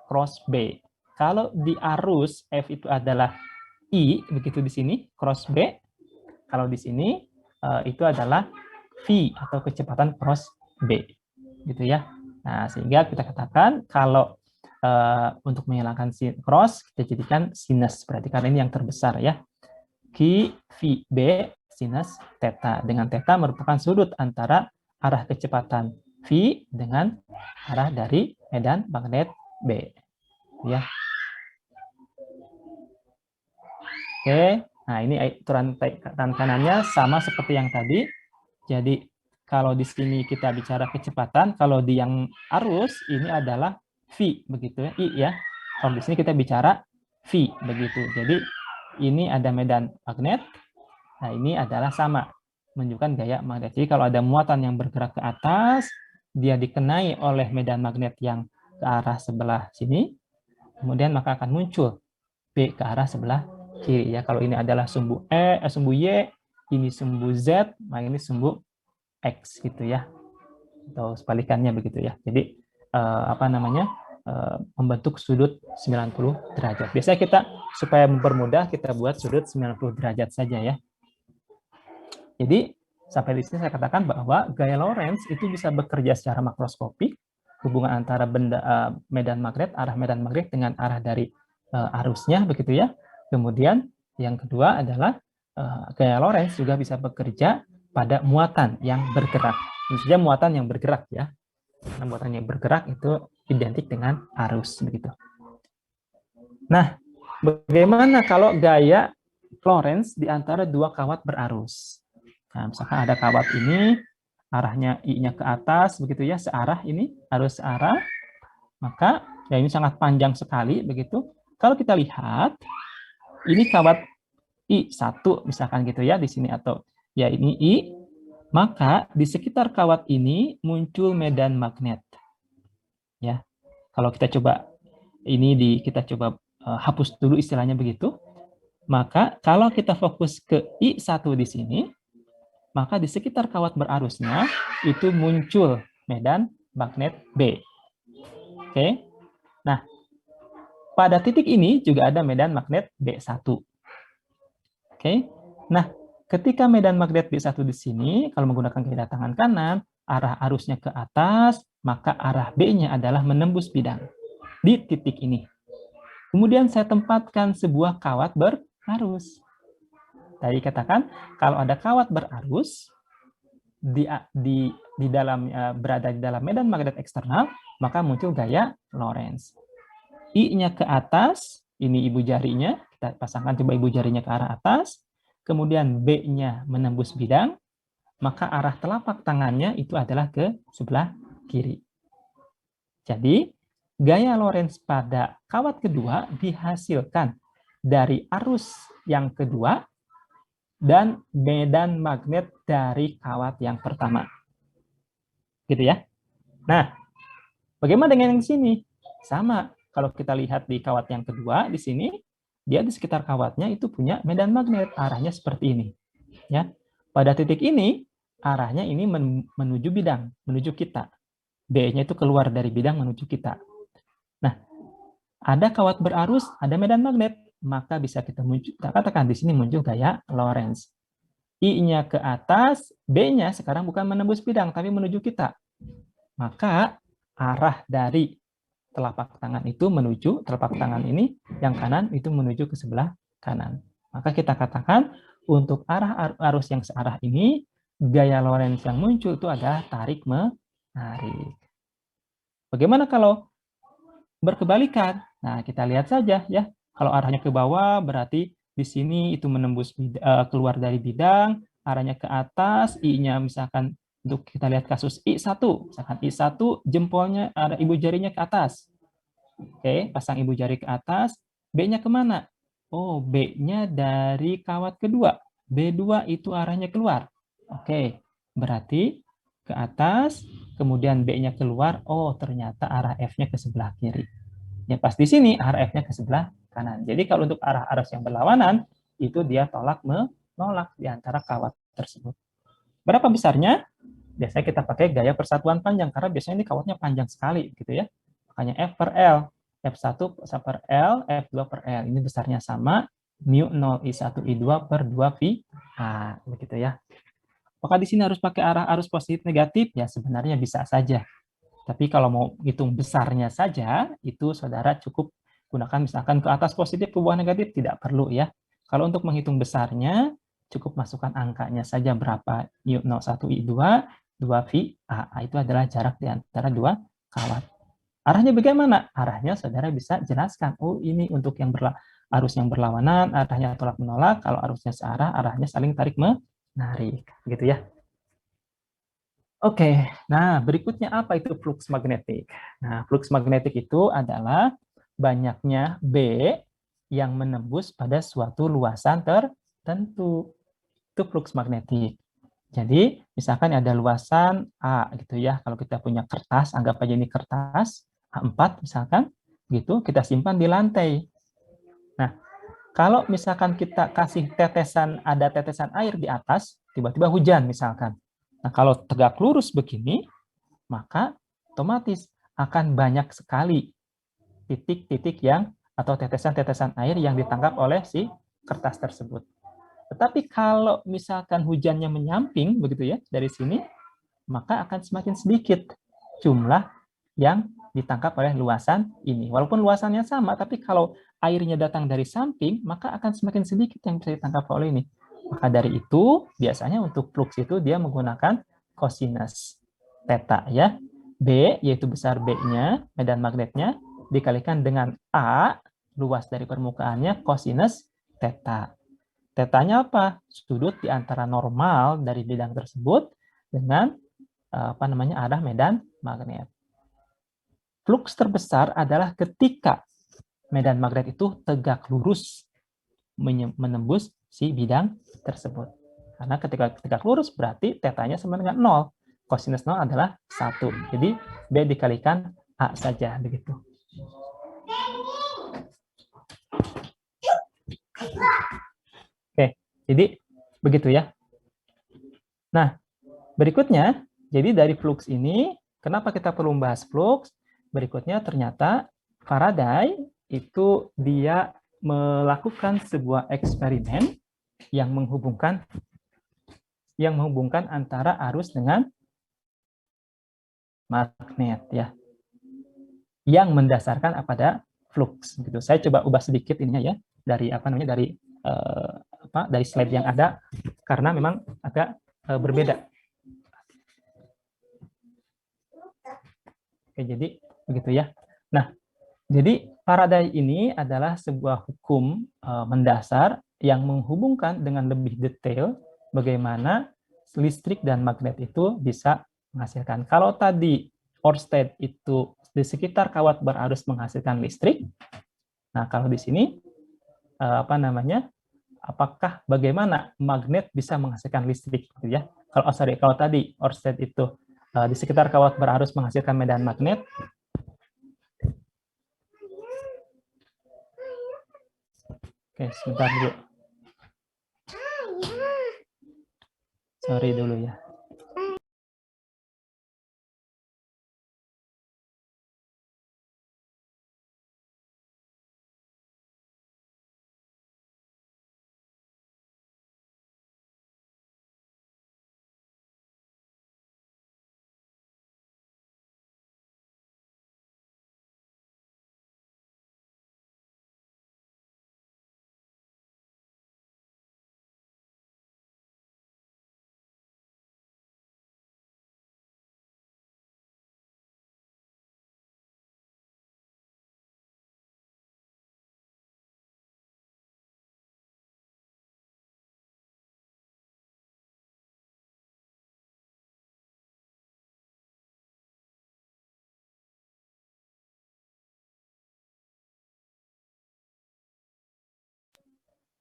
cross B. Kalau di arus F itu adalah I begitu di sini cross B. Kalau di sini itu adalah V atau kecepatan cross B gitu ya. Nah, sehingga kita katakan kalau untuk menghilangkan cross kita jadikan sinus, berarti karena ini yang terbesar ya. Q V B sinus theta, dengan theta merupakan sudut antara arah kecepatan V dengan arah dari medan magnet B ya. Oke, nah ini aturan tangan kanannya sama seperti yang tadi. Jadi kalau di sini kita bicara kecepatan, kalau di yang arus ini adalah V begitu ya, I ya. Kalau di sini kita bicara V begitu. Jadi ini ada medan magnet. Nah, ini adalah sama menunjukkan gaya magnet. Jadi kalau ada muatan yang bergerak ke atas, dia dikenai oleh medan magnet yang ke arah sebelah sini, kemudian maka akan muncul B ke arah sebelah kiri ya. Kalau ini adalah sumbu sumbu Y, ini sumbu Z, nah ini sumbu X gitu ya. Atau sebalikannya begitu ya. Jadi membentuk sudut 90 derajat. Biasanya kita supaya mempermudah kita buat sudut 90 derajat saja ya. Jadi sampai di sini saya katakan bahwa gaya Lorentz itu bisa bekerja secara makroskopik, hubungan antara medan magnet, arah medan magnet dengan arah dari arusnya begitu ya. Kemudian yang kedua adalah gaya Lorentz juga bisa bekerja pada muatan yang bergerak. Maksudnya muatan yang bergerak ya. Nah, muatan yang bergerak itu identik dengan arus begitu. Nah, bagaimana kalau gaya Lorentz di antara dua kawat berarus? Nah, misalkan ada kawat ini, arahnya I-nya ke atas, begitu ya, searah ini, arus searah, maka ya ini sangat panjang sekali, begitu. Kalau kita lihat, ini kawat I1, misalkan gitu ya, di sini, atau ya ini I, maka di sekitar kawat ini muncul medan magnet. Ya, kalau kita coba, kita coba hapus dulu istilahnya begitu, maka kalau kita fokus ke I1 di sini, maka di sekitar kawat berarusnya itu muncul medan magnet B. Oke. Nah, pada titik ini juga ada medan magnet B1. Oke. Nah, ketika medan magnet B1 di sini, kalau menggunakan gaya tangan kanan, arah arusnya ke atas, maka arah B-nya adalah menembus bidang di titik ini. Kemudian saya tempatkan sebuah kawat berarus. Tadi katakan, kalau ada kawat berarus, di dalam berada di dalam medan magnet eksternal, maka muncul gaya Lorentz. I-nya ke atas, ini ibu jarinya, kita pasangkan coba ibu jarinya ke arah atas, kemudian B-nya menembus bidang, maka arah telapak tangannya itu adalah ke sebelah kiri. Jadi, gaya Lorentz pada kawat kedua dihasilkan dari arus yang kedua dan medan magnet dari kawat yang pertama. Gitu ya. Nah, bagaimana dengan yang di sini? Sama. Kalau kita lihat di kawat yang kedua di sini, dia di sekitar kawatnya itu punya medan magnet, arahnya seperti ini. Ya. Pada titik ini, arahnya ini menuju bidang, menuju kita. B-nya itu keluar dari bidang menuju kita. Nah, ada kawat berarus, ada medan magnet, maka bisa kita katakan di sini muncul gaya Lorentz. I-nya ke atas, B-nya sekarang bukan menembus bidang, tapi menuju kita. Maka arah dari telapak tangan itu menuju, telapak tangan ini, yang kanan itu menuju ke sebelah kanan. Maka kita katakan, untuk arah arus yang searah ini, gaya Lorentz yang muncul itu adalah tarik-menarik. Bagaimana kalau berkebalikan? Nah, kita lihat saja ya. Kalau arahnya ke bawah, berarti di sini itu menembus keluar dari bidang, arahnya ke atas, I-nya misalkan untuk kita lihat kasus I1, misalkan I1 jempolnya ada ibu jarinya ke atas. Oke, pasang ibu jari ke atas, B-nya kemana? Oh, B-nya dari kawat kedua. B2 itu arahnya keluar. Oke, berarti ke atas, kemudian B-nya keluar, oh ternyata arah F-nya ke sebelah kiri. Ya pas di sini arah F-nya ke sebelah kanan. Jadi kalau untuk arah arus yang berlawanan, itu dia tolak-menolak di antara kawat tersebut. Berapa besarnya? Biasanya kita pakai gaya persatuan panjang, karena biasanya ini kawatnya panjang sekali, gitu ya. Makanya F per L. F1 per L, F2 per L. Ini besarnya sama, mu 0 I1 I2 per 2 V A, begitu ya. Apakah di sini harus pakai arah arus positif negatif? Ya sebenarnya bisa saja. Tapi kalau mau hitung besarnya saja, itu saudara cukup gunakan misalkan ke atas positif, ke bawah negatif, tidak perlu ya. Kalau untuk menghitung besarnya, cukup masukkan angkanya saja berapa, U01, I2, 2V, A. Itu adalah jarak di antara dua kawat. Arahnya bagaimana? Arahnya saudara bisa jelaskan. Oh, ini untuk yang arus yang berlawanan, arahnya tolak-menolak. Kalau arusnya searah, arahnya saling tarik-menarik. Gitu ya. Oke, nah berikutnya apa itu flux magnetik? Nah, flux magnetik itu adalah banyaknya B yang menembus pada suatu luasan tertentu. Itu flux magnetik. Jadi, misalkan ada luasan A gitu ya. Kalau kita punya kertas, anggap aja ini kertas A4 misalkan, gitu, kita simpan di lantai. Nah, kalau misalkan kita kasih ada tetesan air di atas, tiba-tiba hujan misalkan. Nah, kalau tegak lurus begini, maka otomatis akan banyak sekali titik-titik yang atau tetesan-tetesan air yang ditangkap oleh si kertas tersebut. Tetapi kalau misalkan hujannya menyamping begitu ya dari sini, maka akan semakin sedikit jumlah yang ditangkap oleh luasan ini. Walaupun luasannya sama, tapi kalau airnya datang dari samping, maka akan semakin sedikit yang bisa ditangkap oleh ini. Maka dari itu, biasanya untuk flux itu dia menggunakan cosinus theta ya. B, yaitu besar B-nya, medan magnetnya, dikalikan dengan A, luas dari permukaannya, cosinus theta. Tetanya apa? Sudut di antara normal dari bidang tersebut dengan arah medan magnet. Flux terbesar adalah ketika medan magnet itu tegak lurus menembus si bidang tersebut. Karena ketika tegak lurus berarti tetanya sama dengan 0. Cosinus 0 adalah 1. Jadi B dikalikan A saja begitu. Oke, jadi begitu ya. Nah, berikutnya, jadi dari flux ini, kenapa kita perlu membahas flux? Berikutnya ternyata Faraday itu dia melakukan sebuah eksperimen yang menghubungkan antara arus dengan magnet ya, yang mendasarkan pada flux gitu. Saya coba ubah sedikit ininya ya dari dari slide yang ada karena memang agak berbeda. Oke, jadi begitu ya. Nah, jadi Faraday ini adalah sebuah hukum mendasar yang menghubungkan dengan lebih detail bagaimana listrik dan magnet itu bisa menghasilkan. Kalau tadi Ørsted itu di sekitar kawat berarus menghasilkan listrik, nah kalau di sini apakah bagaimana magnet bisa menghasilkan listrik gitu ya? Kalau tadi Ørsted itu di sekitar kawat berarus menghasilkan medan magnet, oke, sebentar dulu. Sorry dulu ya.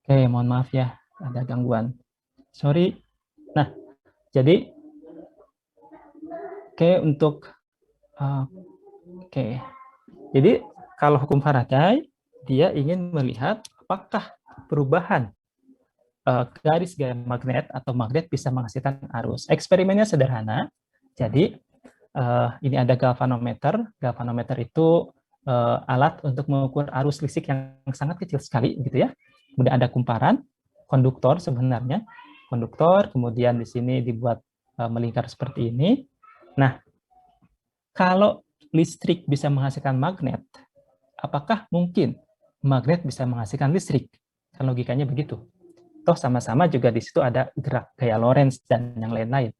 Oke, mohon maaf ya, ada gangguan. Sorry. Nah, jadi untuk jadi kalau hukum Faraday dia ingin melihat apakah perubahan garis gaya magnet atau magnet bisa menghasilkan arus. Eksperimennya sederhana. Jadi ini ada galvanometer. Galvanometer itu alat untuk mengukur arus listrik yang sangat kecil sekali, gitu ya. Kemudian ada kumparan, konduktor sebenarnya, konduktor. Kemudian di sini dibuat melingkar seperti ini. Nah, kalau listrik bisa menghasilkan magnet, apakah mungkin magnet bisa menghasilkan listrik? Kan logikanya begitu. Toh sama-sama juga di situ ada gerak gaya Lorentz dan yang lain-lain.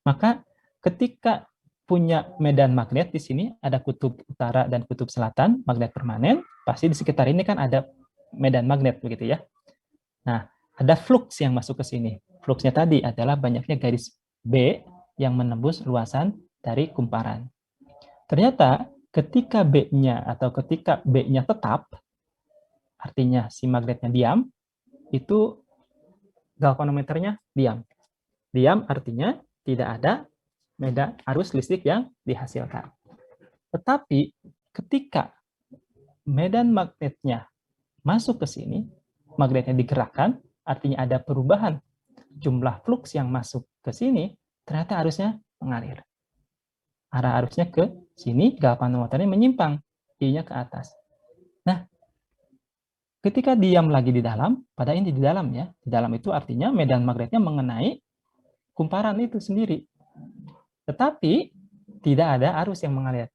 Maka ketika punya medan magnet di sini ada kutub utara dan kutub selatan, magnet permanen, pasti di sekitar ini kan ada medan magnet begitu ya. Nah, ada flux yang masuk ke sini. Fluxnya tadi adalah banyaknya garis B yang menembus luasan dari kumparan. Ternyata ketika B-nya atau ketika B-nya tetap, artinya si magnetnya diam, itu galvanometernya diam. Diam artinya tidak ada medan arus listrik yang dihasilkan. Tetapi ketika medan magnetnya masuk ke sini, magnetnya digerakkan, artinya ada perubahan jumlah flux yang masuk ke sini, ternyata arusnya mengalir. Arah arusnya ke sini, galvanometernya menyimpang, I-nya ke atas. Nah, ketika diam lagi di dalam, pada ini di dalam ya, di dalam itu artinya medan magnetnya mengenai kumparan itu sendiri. Tetapi tidak ada arus yang mengalir.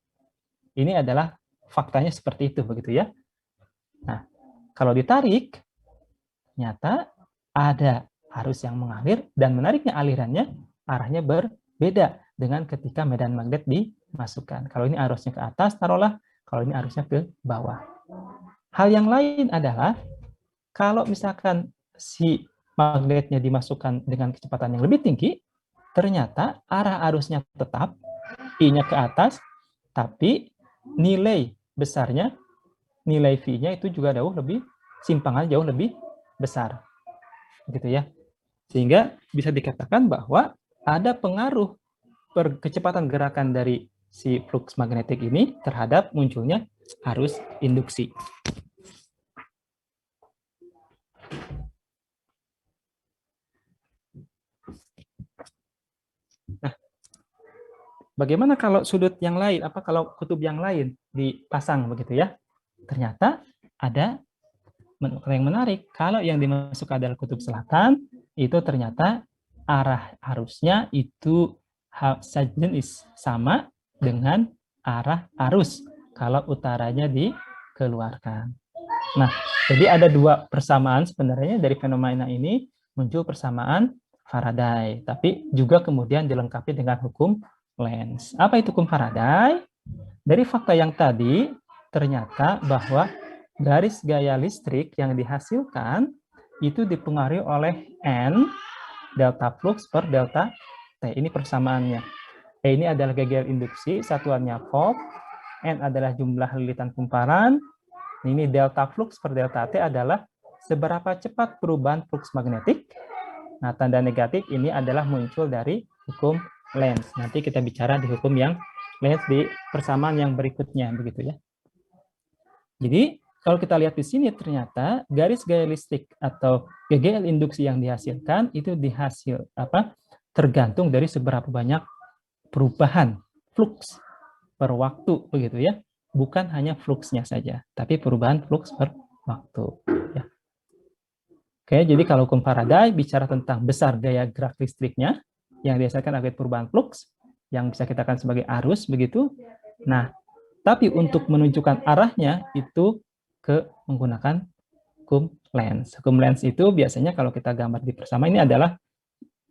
Ini adalah faktanya seperti itu begitu ya. Nah, kalau ditarik, ternyata ada arus yang mengalir dan menariknya alirannya arahnya berbeda dengan ketika medan magnet dimasukkan. Kalau ini arusnya ke atas, taruhlah. Kalau ini arusnya ke bawah. Hal yang lain adalah kalau misalkan si magnetnya dimasukkan dengan kecepatan yang lebih tinggi, ternyata arah arusnya tetap, I-nya ke atas, tapi nilai besarnya, nilai V-nya itu juga jauh lebih, simpangan jauh lebih besar. Gitu ya. Sehingga bisa dikatakan bahwa ada pengaruh kecepatan gerakan dari si flux magnetik ini terhadap munculnya arus induksi. Nah, bagaimana kalau sudut yang lain, kalau kutub yang lain dipasang begitu ya? Ternyata ada yang menarik. Kalau yang dimasukkan adalah kutub selatan, itu ternyata arah arusnya itu sejenis sama dengan arah arus kalau utaranya dikeluarkan. Nah, jadi ada dua persamaan sebenarnya dari fenomena ini, muncul persamaan Faraday, tapi juga kemudian dilengkapi dengan hukum Lenz. Apa itu hukum Faraday? Dari fakta yang tadi, ternyata bahwa garis gaya listrik yang dihasilkan itu dipengaruhi oleh N, delta flux per delta T. Ini persamaannya. E ini adalah gaya induksi, satuannya volt. N adalah jumlah lilitan kumparan. Ini delta flux per delta T adalah seberapa cepat perubahan flux magnetik. Nah, tanda negatif ini adalah muncul dari hukum Lenz. Nanti kita bicara di hukum yang Lenz di persamaan yang berikutnya, begitu ya. Jadi, kalau kita lihat di sini ternyata garis gaya listrik atau GGL induksi yang dihasilkan itu tergantung dari seberapa banyak perubahan flux per waktu, begitu ya. Bukan hanya fluksnya saja, tapi perubahan flux per waktu. Ya. Oke, jadi kalau hukum Faraday bicara tentang besar gaya gerak listriknya, yang dihasilkan akibat perubahan flux, yang bisa kita katakan sebagai arus, begitu. Nah, tapi untuk menunjukkan arahnya itu menggunakan hukum Lenz. Hukum Lenz itu biasanya kalau kita gambar di persamaan ini adalah,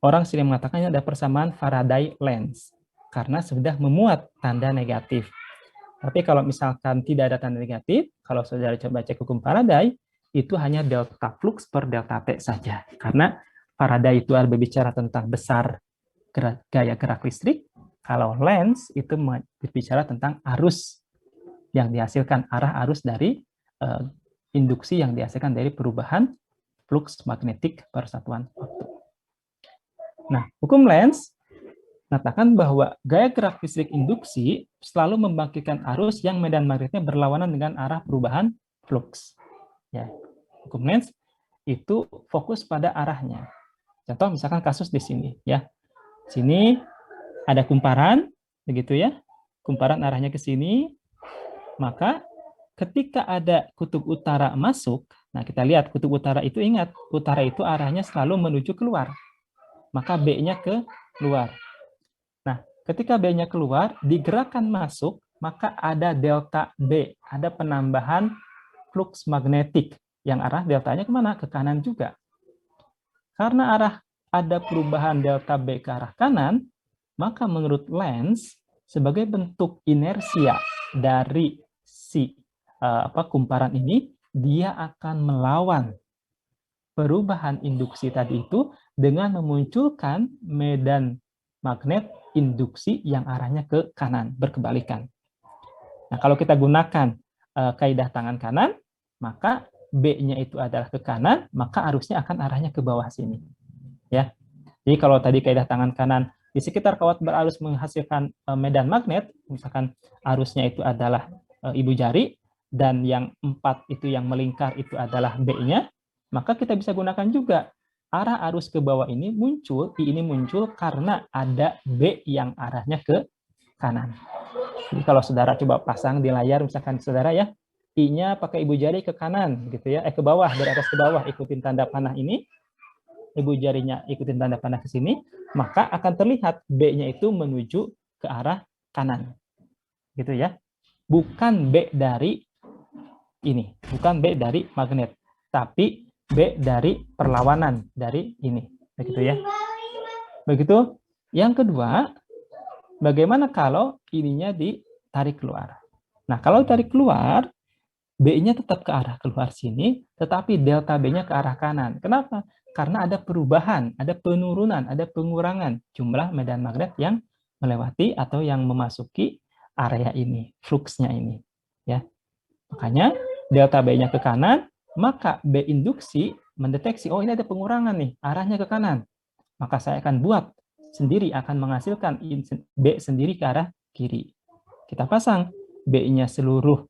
orang sering mengatakannya ada persamaan Faraday-Lenz, karena sudah memuat tanda negatif. Tapi kalau misalkan tidak ada tanda negatif, kalau saudara coba cek hukum Faraday, itu hanya delta flux per delta T saja. Karena Faraday itu berbicara tentang besar gaya gerak listrik, kalau Lenz itu berbicara tentang arus yang dihasilkan, arah arus dari induksi yang dihasilkan dari perubahan flux magnetik per satuan waktu. Nah, hukum Lenz mengatakan bahwa gaya gerak listrik induksi selalu membangkitkan arus yang medan magnetnya berlawanan dengan arah perubahan flux. Ya, hukum Lenz itu fokus pada arahnya. Contoh misalkan kasus di sini, ya. Sini ada kumparan, begitu ya. Kumparan arahnya ke sini, maka ketika ada kutub utara masuk, nah kita lihat kutub utara itu, ingat, utara itu arahnya selalu menuju keluar. Maka B-nya ke luar. Nah, ketika B-nya keluar, digerakkan masuk, maka ada delta B, ada penambahan flux magnetik, yang arah deltanya kemana? Ke kanan juga. Karena ada perubahan delta B ke arah kanan, maka menurut Lenz, sebagai bentuk inersia dari si kumparan ini, dia akan melawan perubahan induksi tadi itu dengan memunculkan medan magnet induksi yang arahnya ke kanan, berkebalikan. Nah, kalau kita gunakan kaidah tangan kanan, maka B-nya itu adalah ke kanan, maka arusnya akan arahnya ke bawah sini. Ya. Jadi kalau tadi kaidah tangan kanan di sekitar kawat berarus menghasilkan medan magnet, misalkan arusnya itu adalah ibu jari, dan yang 4 itu yang melingkar itu adalah B-nya, maka kita bisa gunakan juga arah arus ke bawah ini muncul karena ada B yang arahnya ke kanan. Jadi kalau saudara coba pasang di layar, misalkan saudara ya, I-nya pakai ibu jari ke kanan, gitu ya, ke bawah, dari atas ke bawah, ikutin tanda panah ini, ibu jarinya ikutin tanda panah ke sini, maka akan terlihat B-nya itu menuju ke arah kanan. Gitu ya. Bukan B dari ini, bukan B dari magnet, tapi B dari perlawanan dari ini. Begitu ya. Begitu. Yang kedua, bagaimana kalau ininya ditarik keluar? Nah, kalau tarik keluar, B-nya tetap ke arah keluar sini, tetapi delta B-nya ke arah kanan. Kenapa? Karena ada perubahan, ada penurunan, ada pengurangan jumlah medan magnet yang melewati atau yang memasuki area ini, fluksnya ini. Ya. Makanya delta B-nya ke kanan, maka B induksi mendeteksi, oh ini ada pengurangan nih, arahnya ke kanan. Maka saya akan buat sendiri, akan menghasilkan B sendiri ke arah kiri. Kita pasang B-nya seluruh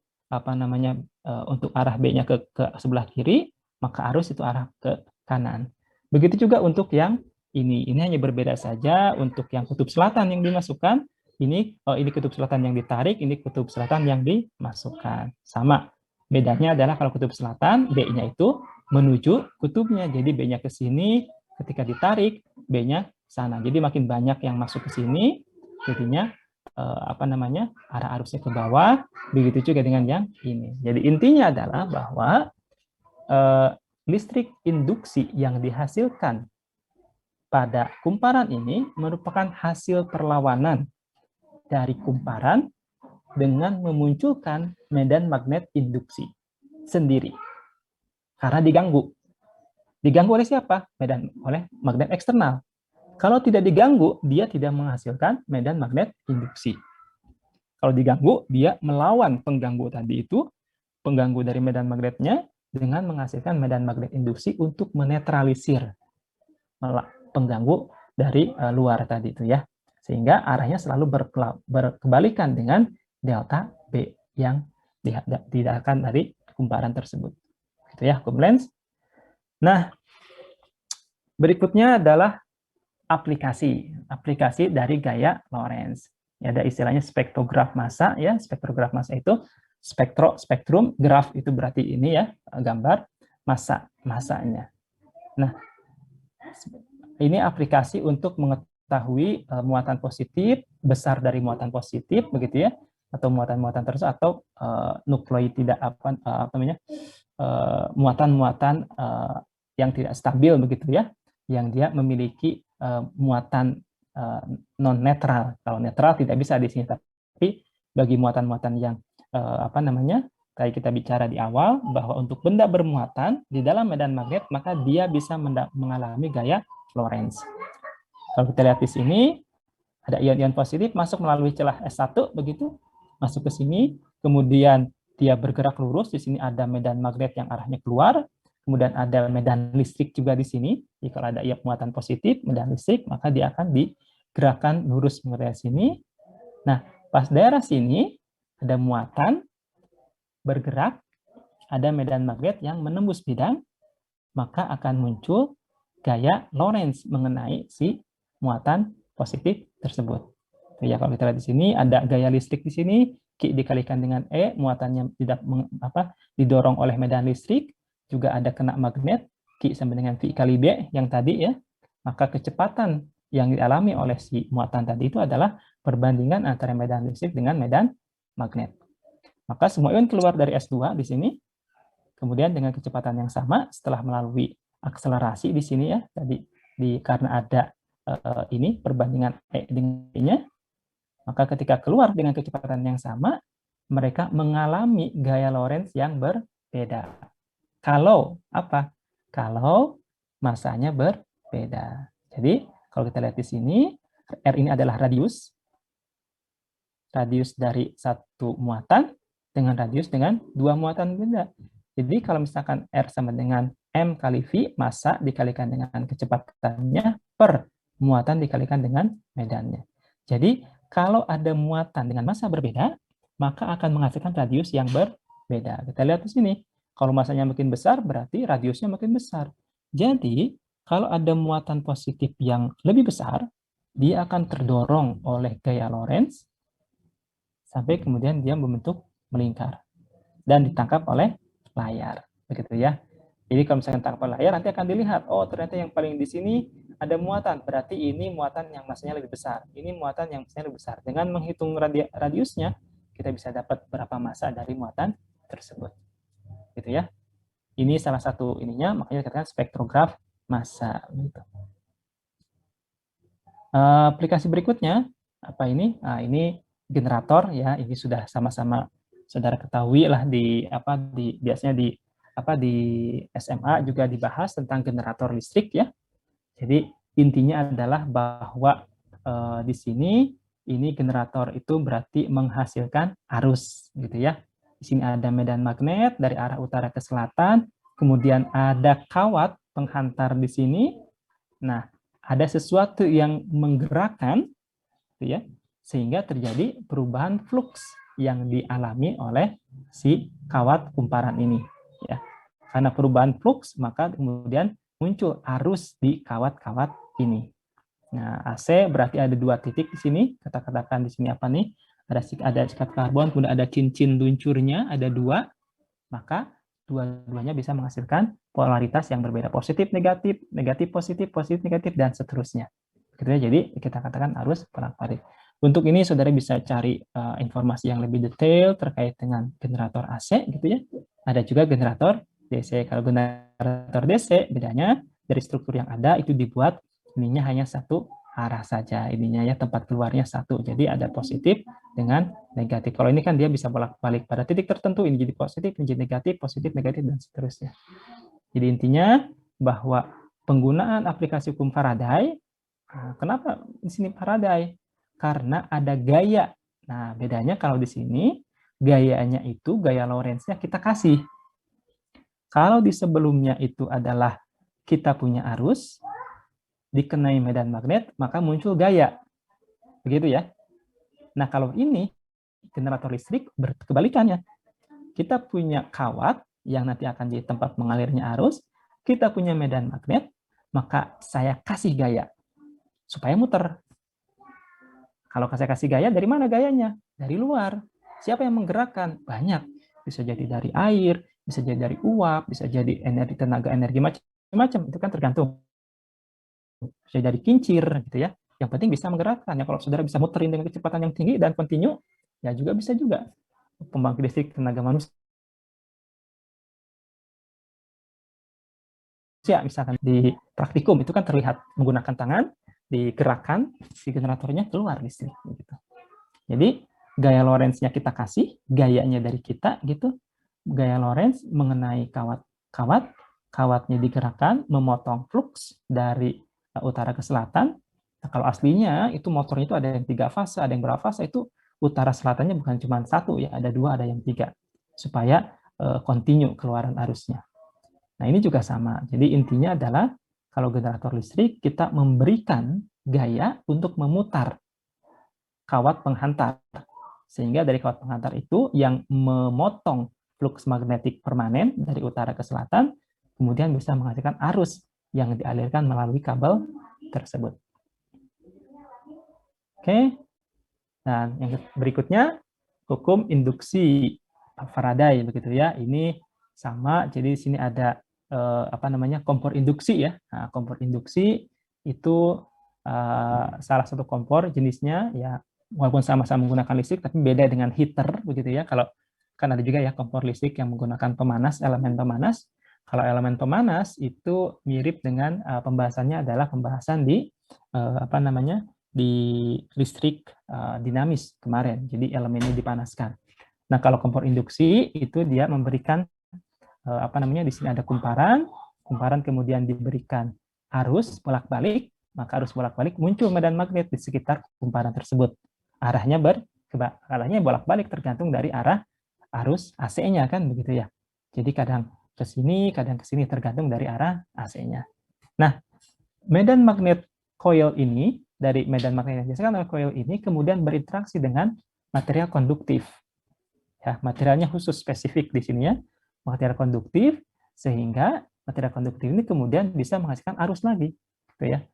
untuk arah B-nya ke sebelah kiri, maka arus itu arah ke kanan. Begitu juga untuk yang ini hanya berbeda saja. Untuk yang kutub selatan yang dimasukkan, ini kutub selatan yang ditarik, ini kutub selatan yang dimasukkan. Sama. Bedanya adalah kalau kutub selatan, B-nya itu menuju kutubnya. Jadi B-nya ke sini, ketika ditarik, B-nya sana. Jadi makin banyak yang masuk ke sini, jadinya arah arusnya ke bawah. Begitu juga dengan yang ini. Jadi intinya adalah bahwa listrik induksi yang dihasilkan pada kumparan ini merupakan hasil perlawanan dari kumparan dengan memunculkan medan magnet induksi sendiri. Karena diganggu. Diganggu oleh siapa? Oleh magnet eksternal. Kalau tidak diganggu, dia tidak menghasilkan medan magnet induksi. Kalau diganggu, dia melawan pengganggu tadi itu, pengganggu dari medan magnetnya, dengan menghasilkan medan magnet induksi untuk menetralisir pengganggu dari luar tadi itu ya. Sehingga arahnya selalu berkebalikan dengan delta B yang didapatkan dari kumparan tersebut. Gitu ya, Kumulens. Nah, berikutnya adalah aplikasi dari gaya Lorentz. Ya, ada istilahnya spektrograf massa ya. Spektrograf massa itu spektrum, graf itu berarti ini ya, gambar masanya. Nah, ini aplikasi untuk mengetahui muatan positif, besar dari muatan positif begitu ya, atau muatan-muatan tersebut, atau nukleoid tidak muatan-muatan yang tidak stabil begitu ya, yang dia memiliki muatan non netral. Kalau netral tidak bisa di sini, tapi bagi muatan-muatan yang kayak kita bicara di awal, bahwa untuk benda bermuatan di dalam medan magnet, maka dia bisa mengalami gaya Lorentz. Kalau kita lihat di sini, ada ion-ion positif masuk melalui celah S1 begitu, masuk ke sini, kemudian dia bergerak lurus, di sini ada medan magnet yang arahnya keluar, kemudian ada medan listrik juga di sini. Jika ada ion muatan positif, medan listrik, maka dia akan digerakkan lurus ke sini. Nah, pas daerah sini ada muatan bergerak, ada medan magnet yang menembus bidang, maka akan muncul gaya Lorentz mengenai si muatan positif tersebut. Ya, kalau kita lihat di sini ada gaya listrik di sini, Q dikalikan dengan E, muatannya tidak didorong oleh medan listrik, juga ada kena magnet, Q sama dengan V kali B yang tadi ya, maka kecepatan yang dialami oleh si muatan tadi itu adalah perbandingan antara medan listrik dengan medan magnet. Maka semua ion keluar dari S2 di sini, kemudian dengan kecepatan yang sama setelah melalui akselerasi di sini ya, tadi karena ada ini perbandingan E dengan E-nya, maka ketika keluar dengan kecepatan yang sama, mereka mengalami gaya Lorentz yang berbeda. Kalau apa? Kalau masanya berbeda. Jadi kalau kita lihat di sini, R ini adalah radius dari satu muatan dengan radius dengan dua muatan beda. Jadi kalau misalkan R sama dengan M kali V, massa dikalikan dengan kecepatannya per muatan dikalikan dengan medannya. Jadi kalau ada muatan dengan massa berbeda, maka akan menghasilkan radius yang berbeda. Kita lihat di sini. Kalau massanya makin besar, berarti radiusnya makin besar. Jadi, kalau ada muatan positif yang lebih besar, dia akan terdorong oleh gaya Lorentz, sampai kemudian dia membentuk melingkar. Dan ditangkap oleh layar. Begitu ya. Jadi kalau misalkan tangkap layar, nanti akan dilihat, oh ternyata yang paling di sini ada muatan, berarti ini muatan yang massanya lebih besar. Ini muatan yang massanya lebih besar. Dengan menghitung radiusnya, kita bisa dapat berapa massa dari muatan tersebut. Gitu ya. Ini salah satu ininya, makanya dikatakan spektrograf massa. Gitu. Aplikasi berikutnya, apa ini? Nah, ini generator ya, ini sudah sama-sama saudara ketahui lah biasanya di SMA juga dibahas tentang generator listrik ya. Jadi intinya adalah bahwa di sini ini generator itu berarti menghasilkan arus gitu ya. Di sini ada medan magnet dari arah utara ke selatan, kemudian ada kawat penghantar di sini. Nah, ada sesuatu yang menggerakkan gitu ya, sehingga terjadi perubahan flux yang dialami oleh si kawat kumparan ini ya. Karena perubahan flux, maka kemudian muncul arus di kawat-kawat ini. Nah, AC berarti ada dua titik di sini. Katakan di sini apa nih? Ada sikat karbon, kemudian ada cincin luncurnya, ada dua. maka dua-duanya bisa menghasilkan polaritas yang berbeda, positif negatif, negatif positif, positif negatif, dan seterusnya. Gitu ya. Jadi kita katakan arus bolak-balik. Untuk ini saudara bisa cari informasi yang lebih detail terkait dengan generator AC gitu ya. Ada juga generator DC. Kalau generator DC bedanya dari struktur yang ada itu dibuat ininya hanya satu arah saja, ininya ya tempat keluarnya satu. Jadi ada positif dengan negatif. Kalau ini kan dia bisa bolak-balik pada titik tertentu, ini jadi positif, ini jadi negatif, dan seterusnya. Jadi intinya bahwa penggunaan aplikasi hukum Faraday, kenapa di sini Faraday? Karena ada gaya. Nah, bedanya kalau di sini gayanya itu gaya Lorentz-nya kita kasih. Kalau di sebelumnya itu adalah kita punya arus dikenai medan magnet, maka muncul gaya. Begitu ya. Nah, kalau ini generator listrik berkebalikannya. Kita punya kawat yang nanti akan jadi tempat mengalirnya arus, kita punya medan magnet, maka saya kasih gaya supaya muter. Kalau saya kasih gaya, dari mana gayanya? Dari luar. Siapa yang menggerakkan? Banyak. Bisa jadi dari air, bisa jadi dari uap, bisa jadi energi, tenaga energi macam-macam. Itu kan tergantung. Bisa dari kincir, gitu ya. Yang penting bisa menggerakkan. Ya, kalau saudara bisa muterin dengan kecepatan yang tinggi dan kontinu, ya juga bisa juga. Pembangkit listrik tenaga manusia, misalkan di praktikum, itu kan terlihat menggunakan tangan, digerakkan, si generatornya keluar listrik. Gitu. Jadi gaya Lorentz-nya kita kasih, gayanya dari kita gitu. Gaya Lorentz mengenai kawat, kawatnya digerakkan, memotong flux dari utara ke selatan. Nah, kalau aslinya itu motornya itu ada yang 3 fase, ada yang berapa fase, itu utara selatannya bukan cuma 1 ya, ada 2, ada yang 3, supaya kontinu keluaran arusnya. Nah ini juga sama. Jadi intinya adalah kalau generator listrik kita memberikan gaya untuk memutar kawat penghantar. Sehingga dari kawat penghantar itu yang memotong flux magnetik permanen dari utara ke selatan, kemudian bisa menghasilkan arus yang dialirkan melalui kabel tersebut. Oke, dan yang berikutnya hukum induksi Faraday begitu ya. Ini sama, jadi di sini ada kompor induksi ya. Nah, kompor induksi itu salah satu kompor jenisnya ya, walaupun sama-sama menggunakan listrik tapi beda dengan heater begitu ya. Kalau kan ada juga ya kompor listrik yang menggunakan pemanas, elemen pemanas. Kalau elemen pemanas itu mirip dengan pembahasannya adalah pembahasan di di listrik dinamis kemarin. Jadi elemennya dipanaskan. Nah, kalau kompor induksi itu dia memberikan di sini ada kumparan kemudian diberikan arus bolak-balik, maka arus bolak-balik muncul medan magnet di sekitar kumparan tersebut. Arahnya bolak-balik tergantung dari arah arus AC-nya kan begitu ya. Jadi kadang ke sini tergantung dari arah AC-nya. Nah, medan magnet coil ini dari medan magnet yang dihasilkan oleh coil ini kemudian berinteraksi dengan material konduktif. Ya, materialnya khusus spesifik di sini ya, material konduktif, sehingga material konduktif ini kemudian bisa menghasilkan arus lagi, gitu ya.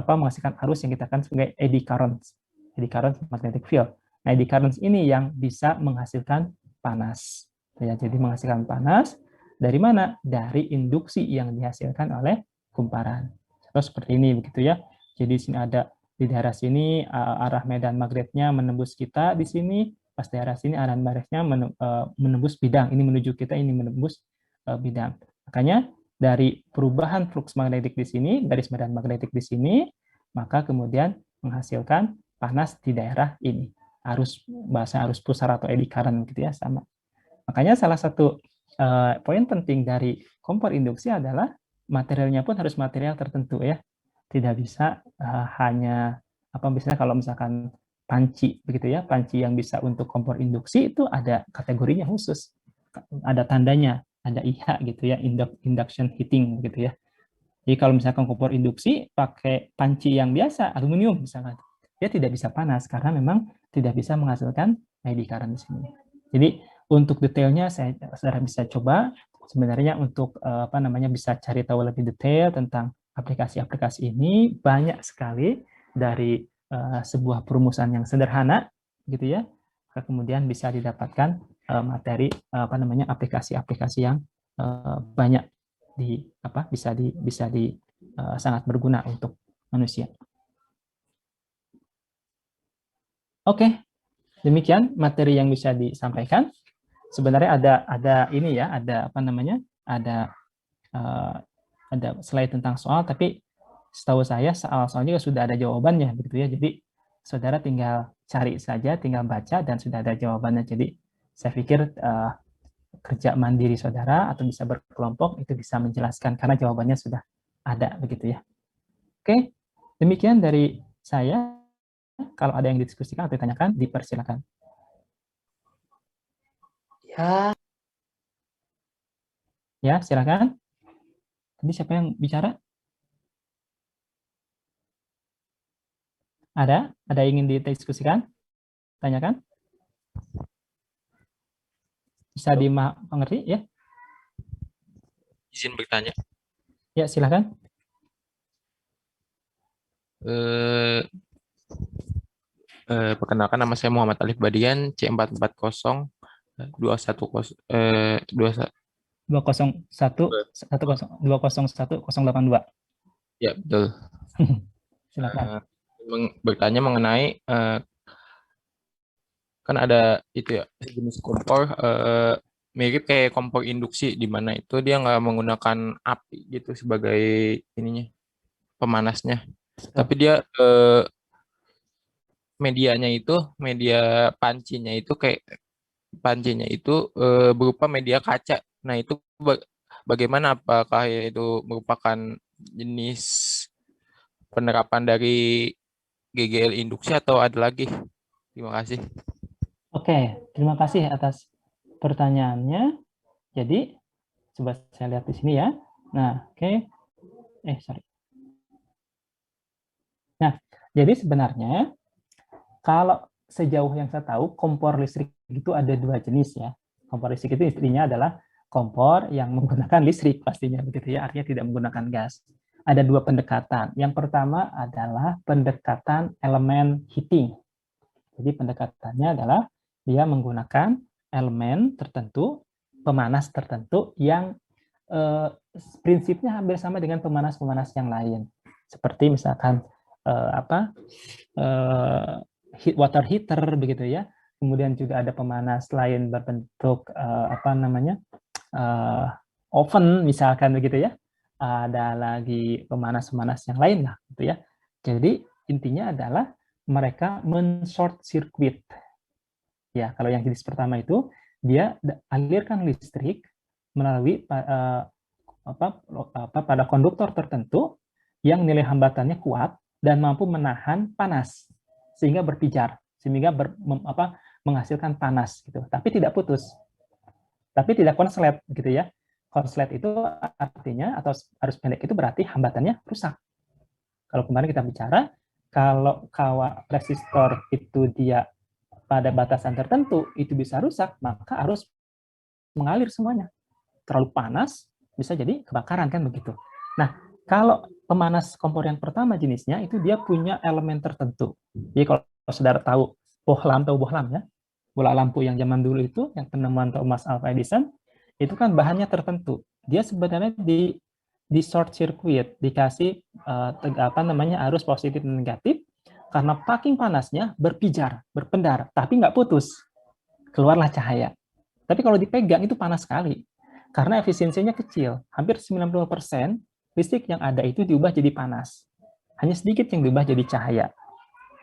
Menghasilkan arus yang kita akan sebagai eddy currents magnetic field. Nah, eddy currents ini yang bisa menghasilkan panas. Ya, jadi menghasilkan panas dari mana? Dari induksi yang dihasilkan oleh kumparan. Terus seperti ini begitu ya. Jadi di sini ada di daerah sini arah medan magnetnya menembus kita di sini, pas daerah sini arah magnetnya menembus bidang. Ini menuju kita, ini menembus bidang. Makanya dari perubahan flux magnetik di sini, garis medan magnetik di sini, maka kemudian menghasilkan panas di daerah ini. Bahasa arus pusar atau eddy current gitu ya, sama. Makanya salah satu poin penting dari kompor induksi adalah materialnya pun harus material tertentu ya. Tidak bisa hanya misalnya kalau misalkan panci begitu ya, panci yang bisa untuk kompor induksi itu ada kategorinya khusus. Ada tandanya, ada IH gitu ya, induction heating gitu ya. Jadi kalau misalkan kompor induksi pakai panci yang biasa, aluminium misalkan, dia tidak bisa panas karena memang tidak bisa menghasilkan eddy current di sini. Jadi untuk detailnya saudara bisa coba sebenarnya untuk bisa cari tahu lebih detail tentang aplikasi-aplikasi ini, banyak sekali dari sebuah perumusan yang sederhana gitu ya, kemudian bisa didapatkan materi aplikasi-aplikasi yang banyak bisa sangat berguna untuk manusia. Oke, demikian materi yang bisa disampaikan. Sebenarnya ada slide tentang soal, tapi setahu saya soal juga sudah ada jawabannya, begitu ya. Jadi saudara tinggal cari saja, tinggal baca dan sudah ada jawabannya. Jadi saya pikir kerja mandiri saudara atau bisa berkelompok itu bisa menjelaskan karena jawabannya sudah ada, begitu ya. Oke, demikian dari saya. Kalau ada yang didiskusikan atau ditanyakan, dipersilakan. Ya, silakan. Tadi siapa yang bicara? Ada yang ingin didiskusikan? Tanyakan? Bisa dimengerti ya? Izin bertanya. Ya, silakan. Perkenalkan, nama saya Muhammad Alif Badian, C440 210 201 Ya, betul. Silakan. Bertanya mengenai kan ada itu ya, jenis kompor mirip kayak kompor induksi, di mana itu dia nggak menggunakan api gitu sebagai ininya, pemanasnya, tapi dia media pancinya itu berupa media kaca. Nah, itu bagaimana, apakah itu merupakan jenis penerapan dari GGL induksi atau ada lagi? Terima kasih. Oke, terima kasih atas pertanyaannya. Jadi, coba saya lihat di sini ya. Nah, oke. Sorry. Nah, jadi sebenarnya kalau sejauh yang saya tahu, kompor listrik itu ada dua jenis ya. Kompor listrik itu intinya adalah kompor yang menggunakan listrik pastinya, begitu ya, artinya tidak menggunakan gas. Ada dua pendekatan. Yang pertama adalah pendekatan elemen heating. Jadi pendekatannya adalah dia menggunakan elemen tertentu, pemanas tertentu yang prinsipnya hampir sama dengan pemanas-pemanas yang lain. Seperti misalkan water heater begitu ya. Kemudian juga ada pemanas lain berbentuk oven misalkan begitu ya. Ada lagi pemanas-pemanas yang lain lah gitu ya. Jadi intinya adalah mereka men-short circuit. Ya, kalau yang jenis pertama itu dia alirkan listrik melalui pada konduktor tertentu yang nilai hambatannya kuat dan mampu menahan panas sehingga berpijar, sehingga menghasilkan panas gitu. Tapi tidak putus. Tapi tidak konslet gitu ya. Konslet itu artinya atau arus pendek itu berarti hambatannya rusak. Kalau kemarin kita bicara kalau kawat resistor itu dia pada batasan tertentu itu bisa rusak, maka arus mengalir semuanya. Terlalu panas bisa jadi kebakaran kan begitu. Nah, kalau pemanas kompor yang pertama jenisnya itu dia punya elemen tertentu. Jadi kalau saudara tahu bohlam ya, bola lampu yang zaman dulu itu yang penemuan Thomas Alva Edison itu kan bahannya tertentu. Dia sebenarnya di short circuit dikasih arus positif dan negatif karena paking panasnya berpijar, berpendar, tapi nggak putus. Keluarlah cahaya. Tapi kalau dipegang itu panas sekali. Karena efisiensinya kecil. Hampir 90% listrik yang ada itu diubah jadi panas. Hanya sedikit yang diubah jadi cahaya.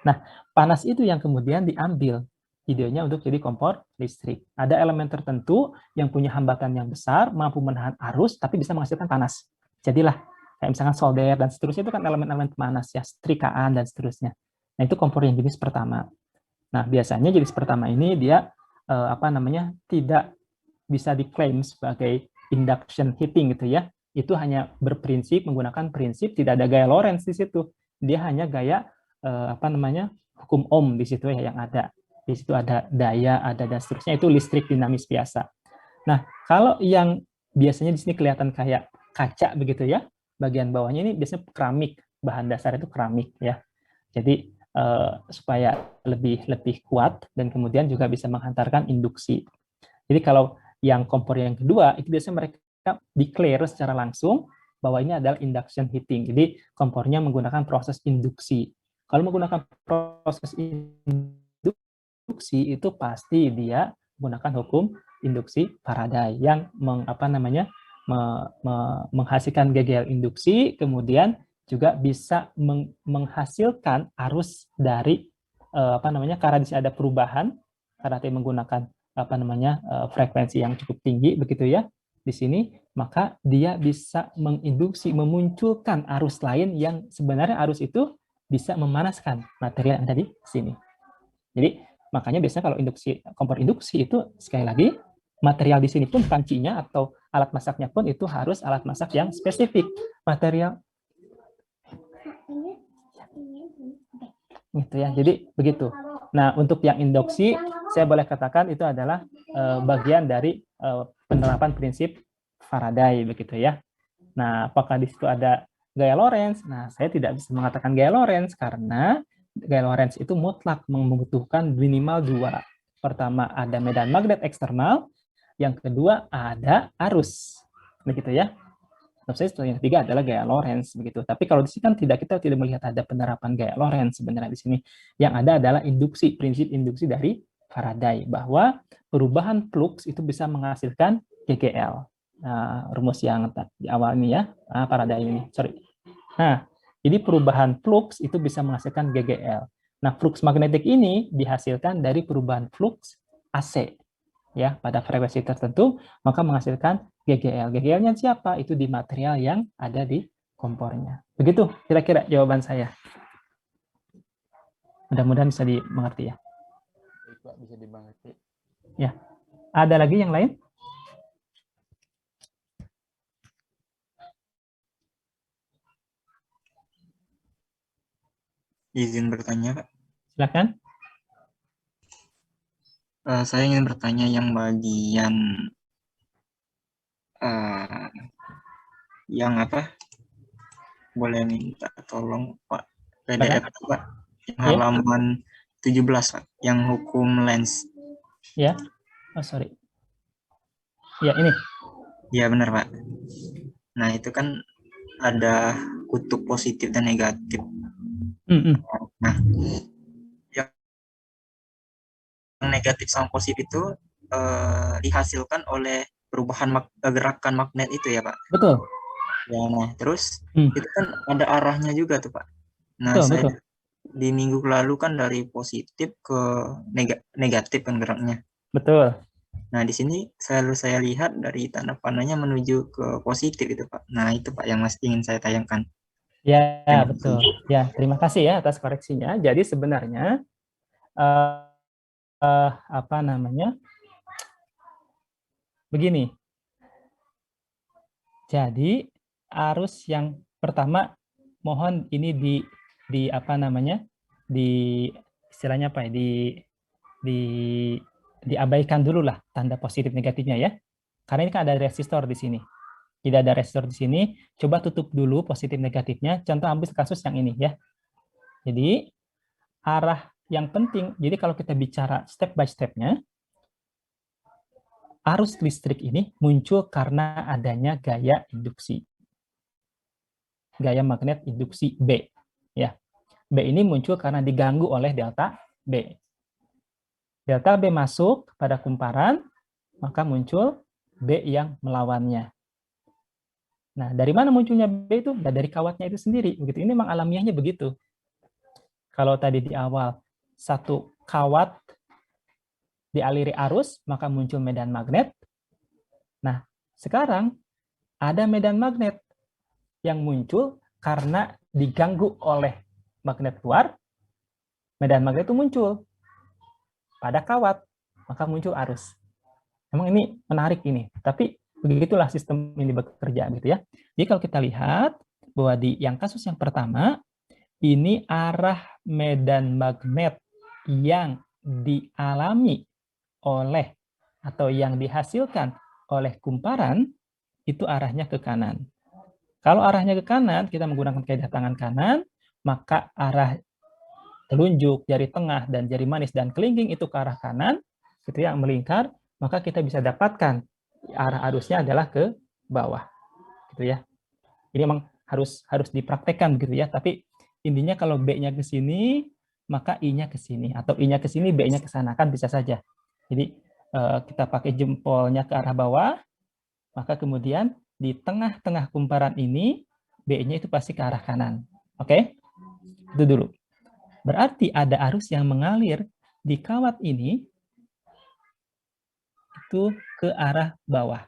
Nah, panas itu yang kemudian diambil idenya untuk jadi kompor listrik. Ada elemen tertentu yang punya hambatan yang besar, mampu menahan arus, tapi bisa menghasilkan panas. Jadilah, kayak misalkan solder dan seterusnya itu kan elemen-elemen pemanas ya, setrikaan dan seterusnya. Nah, itu kompor yang jenis pertama. Nah, biasanya jenis pertama ini dia tidak bisa diklaim sebagai induction heating gitu ya. Itu hanya berprinsip menggunakan prinsip tidak ada gaya Lorentz di situ. Dia hanya gaya hukum Ohm di situ ya yang ada. Di situ ada daya, ada dan seterusnya, itu listrik dinamis biasa. Nah, kalau yang biasanya di sini kelihatan kayak kaca begitu ya, bagian bawahnya ini biasanya keramik, bahan dasar itu keramik ya. Jadi supaya lebih kuat dan kemudian juga bisa menghantarkan induksi. Jadi kalau yang kompor yang kedua, itu biasanya mereka declare secara langsung bahwa ini adalah induction heating. Jadi kompornya menggunakan proses induksi. Kalau menggunakan proses induksi itu pasti dia menggunakan hukum induksi Faraday yang menghasilkan GGL induksi, kemudian juga bisa menghasilkan arus dari karena di sini ada perubahan karena dia menggunakan frekuensi yang cukup tinggi begitu ya di sini, maka dia bisa menginduksi memunculkan arus lain yang sebenarnya arus itu bisa memanaskan material yang ada di sini. Jadi makanya biasanya kalau kompor induksi itu sekali lagi material di sini pun pancinya atau alat masaknya pun itu harus alat masak yang spesifik. Material gitu ya. Jadi begitu. Nah, untuk yang induksi saya boleh katakan itu adalah bagian dari penerapan prinsip Faraday begitu ya. Nah, apakah di situ ada gaya Lorentz? Nah, saya tidak bisa mengatakan gaya Lorentz karena gaya Lorentz itu mutlak membutuhkan minimal dua. Pertama ada medan magnet eksternal, yang kedua ada arus, begitu ya. Yang ketiga adalah gaya Lorentz begitu. Tapi kalau di sini kan kita tidak melihat ada penerapan gaya Lorentz sebenarnya di sini. Yang ada adalah induksi, prinsip induksi dari Faraday bahwa perubahan flux itu bisa menghasilkan GGL. Nah, rumus yang di awal ini ya, Faraday ini. Sorry. Nah, jadi perubahan flux itu bisa menghasilkan GGL. Nah, flux magnetik ini dihasilkan dari perubahan flux AC ya pada frekuensi tertentu, maka menghasilkan GGL. GGL-nya siapa? Itu di material yang ada di kompornya. Begitu kira-kira jawaban saya. Mudah-mudahan bisa dimengerti ya. Bisa dimengerti. Ya. Ada lagi yang lain? Izin bertanya, Pak. Silakan. Saya ingin bertanya yang bagian yang apa? Boleh minta tolong Pak PDF Pak, yang halaman 17 Pak, yang hukum Lenz. Ya. Oh, sorry. Ya, ini. Ya, benar Pak. Nah, itu kan ada kutub positif dan negatif. Nah, yang negatif sama positif itu dihasilkan oleh perubahan gerakan magnet itu ya Pak. Betul. Ya, nah terus itu kan ada arahnya juga tuh Pak. Nah, betul. Di minggu lalu kan dari positif ke negatif kan geraknya. Betul. Nah, di sini saya lihat dari tanda panahnya menuju ke positif itu Pak. Nah, itu Pak yang ingin saya tayangkan. Ya, betul. Ya, terima kasih ya atas koreksinya. Jadi sebenarnya begini. Jadi arus yang pertama mohon ini istilahnya apa ya? Diabaikan dulu lah tanda positif negatifnya ya. Karena ini kan ada resistor di sini. Tidak ada resistor di sini, coba tutup dulu positif negatifnya. Contoh ambil kasus yang ini ya. Jadi arah yang penting, jadi kalau kita bicara step by step-nya, arus listrik ini muncul karena adanya gaya induksi. Gaya magnet induksi B. Ya. B ini muncul karena diganggu oleh delta B. Delta B masuk pada kumparan, maka muncul B yang melawannya. Nah, dari mana munculnya B itu? Nah, dari kawatnya itu sendiri. Begitu. Ini memang alamiahnya begitu. Kalau tadi di awal satu kawat dialiri arus, maka muncul medan magnet. Nah, sekarang ada medan magnet yang muncul karena diganggu oleh magnet luar, medan magnet itu muncul pada kawat, maka muncul arus. Memang ini menarik ini, tapi begitulah sistem ini bekerja gitu ya. Jadi kalau kita lihat bahwa di yang kasus yang pertama, ini arah medan magnet yang dialami oleh atau yang dihasilkan oleh kumparan itu arahnya ke kanan. Kalau arahnya ke kanan, kita menggunakan kaidah tangan kanan, maka arah telunjuk, jari tengah, dan jari manis dan kelingking itu ke arah kanan, gitu ya, melingkar. maka kita bisa dapatkan arah arusnya adalah ke bawah, gitu ya. Ini memang harus dipraktekkan gitu ya, tapi intinya kalau B-nya ke sini, maka I-nya ke sini, atau I-nya ke sini, B-nya ke sana, kan bisa saja. Jadi kita pakai jempolnya ke arah bawah, maka kemudian di tengah-tengah kumparan ini, B-nya itu pasti ke arah kanan. Oke? Itu dulu. Berarti ada arus yang mengalir di kawat ini, itu ke arah bawah.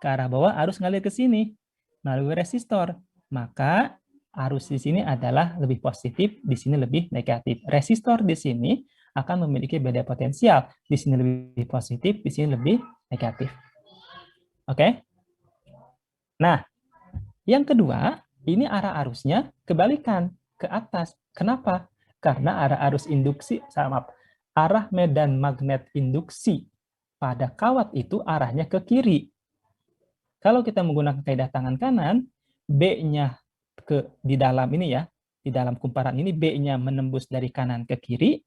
Ke arah bawah arus ngalir ke sini melalui resistor. Maka arus di sini adalah lebih positif, di sini lebih negatif. Resistor di sini akan memiliki beda potensial. Di sini lebih positif, di sini lebih negatif. Oke? Nah, yang kedua, ini arah arusnya kebalikan ke atas. Kenapa? Karena arah arus induksi, arah medan magnet induksi pada kawat itu arahnya ke kiri. Kalau kita menggunakan kaidah tangan kanan, B-nya di dalam ini ya, di dalam kumparan ini B-nya menembus dari kanan ke kiri,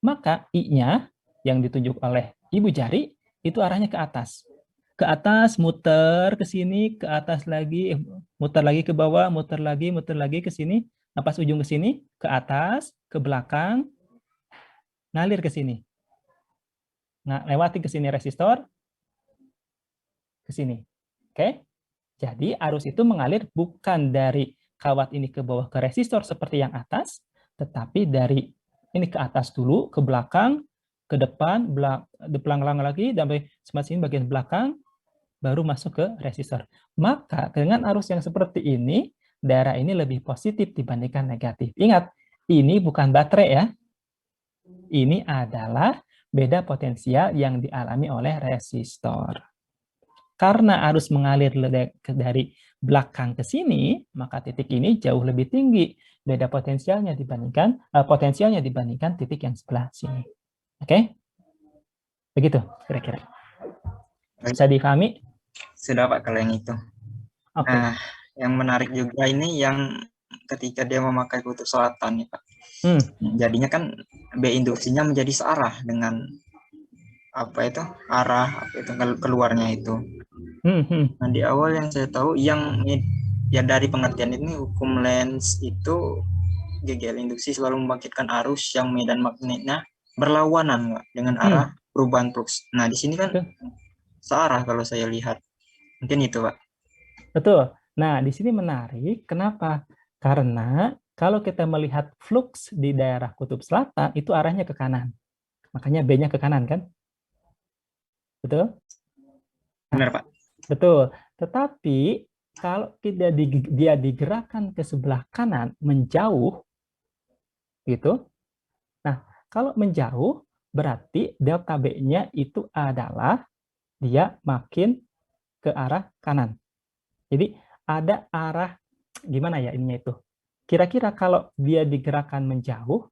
maka I-nya yang ditunjuk oleh ibu jari itu arahnya ke atas. Ke atas, muter ke sini, ke atas lagi, muter lagi ke bawah, muter lagi ke sini. Nah, pas ujung ke sini, ke atas, ke belakang, ngalir ke sini. Nah, lewati ke sini resistor, ke sini. Oke? Jadi arus itu mengalir bukan dari kawat ini ke bawah ke resistor seperti yang atas, tetapi dari ini ke atas dulu, ke belakang, ke depan, belakang lagi, sampai sini bagian belakang, baru masuk ke resistor. Maka dengan arus yang seperti ini, daerah ini lebih positif dibandingkan negatif. Ingat, ini bukan baterai ya. Ini adalah beda potensial yang dialami oleh resistor. Karena arus mengalir dari belakang ke sini, maka titik ini jauh lebih tinggi beda potensialnya dibandingkan titik yang sebelah sini. Oke? Begitu kira-kira. Bisa difahami? Sudah Pak kalau yang itu. Oke. Nah, yang menarik juga ini yang ketika dia memakai kutub selatan nih Pak. Jadinya kan B induksinya menjadi searah dengan arah keluarnya itu. Nah, di awal yang saya tahu yang ya dari pengertian ini hukum Lenz itu GGL induksi selalu membangkitkan arus yang medan magnetnya berlawanan dengan arah perubahan flux. Nah, di sini kan searah kalau saya lihat. Mungkin itu, Pak. Betul. Nah, di sini menarik. Kenapa? Karena kalau kita melihat flux di daerah kutub selatan, itu arahnya ke kanan. Makanya B-nya ke kanan, kan? Betul? Benar, Pak. Betul. Tetapi, kalau dia digerakkan ke sebelah kanan, menjauh, gitu. Nah, kalau menjauh, berarti delta B-nya itu adalah dia makin ke arah kanan. Jadi, ada arah, gimana ya ininya itu? Kira-kira kalau dia digerakkan menjauh,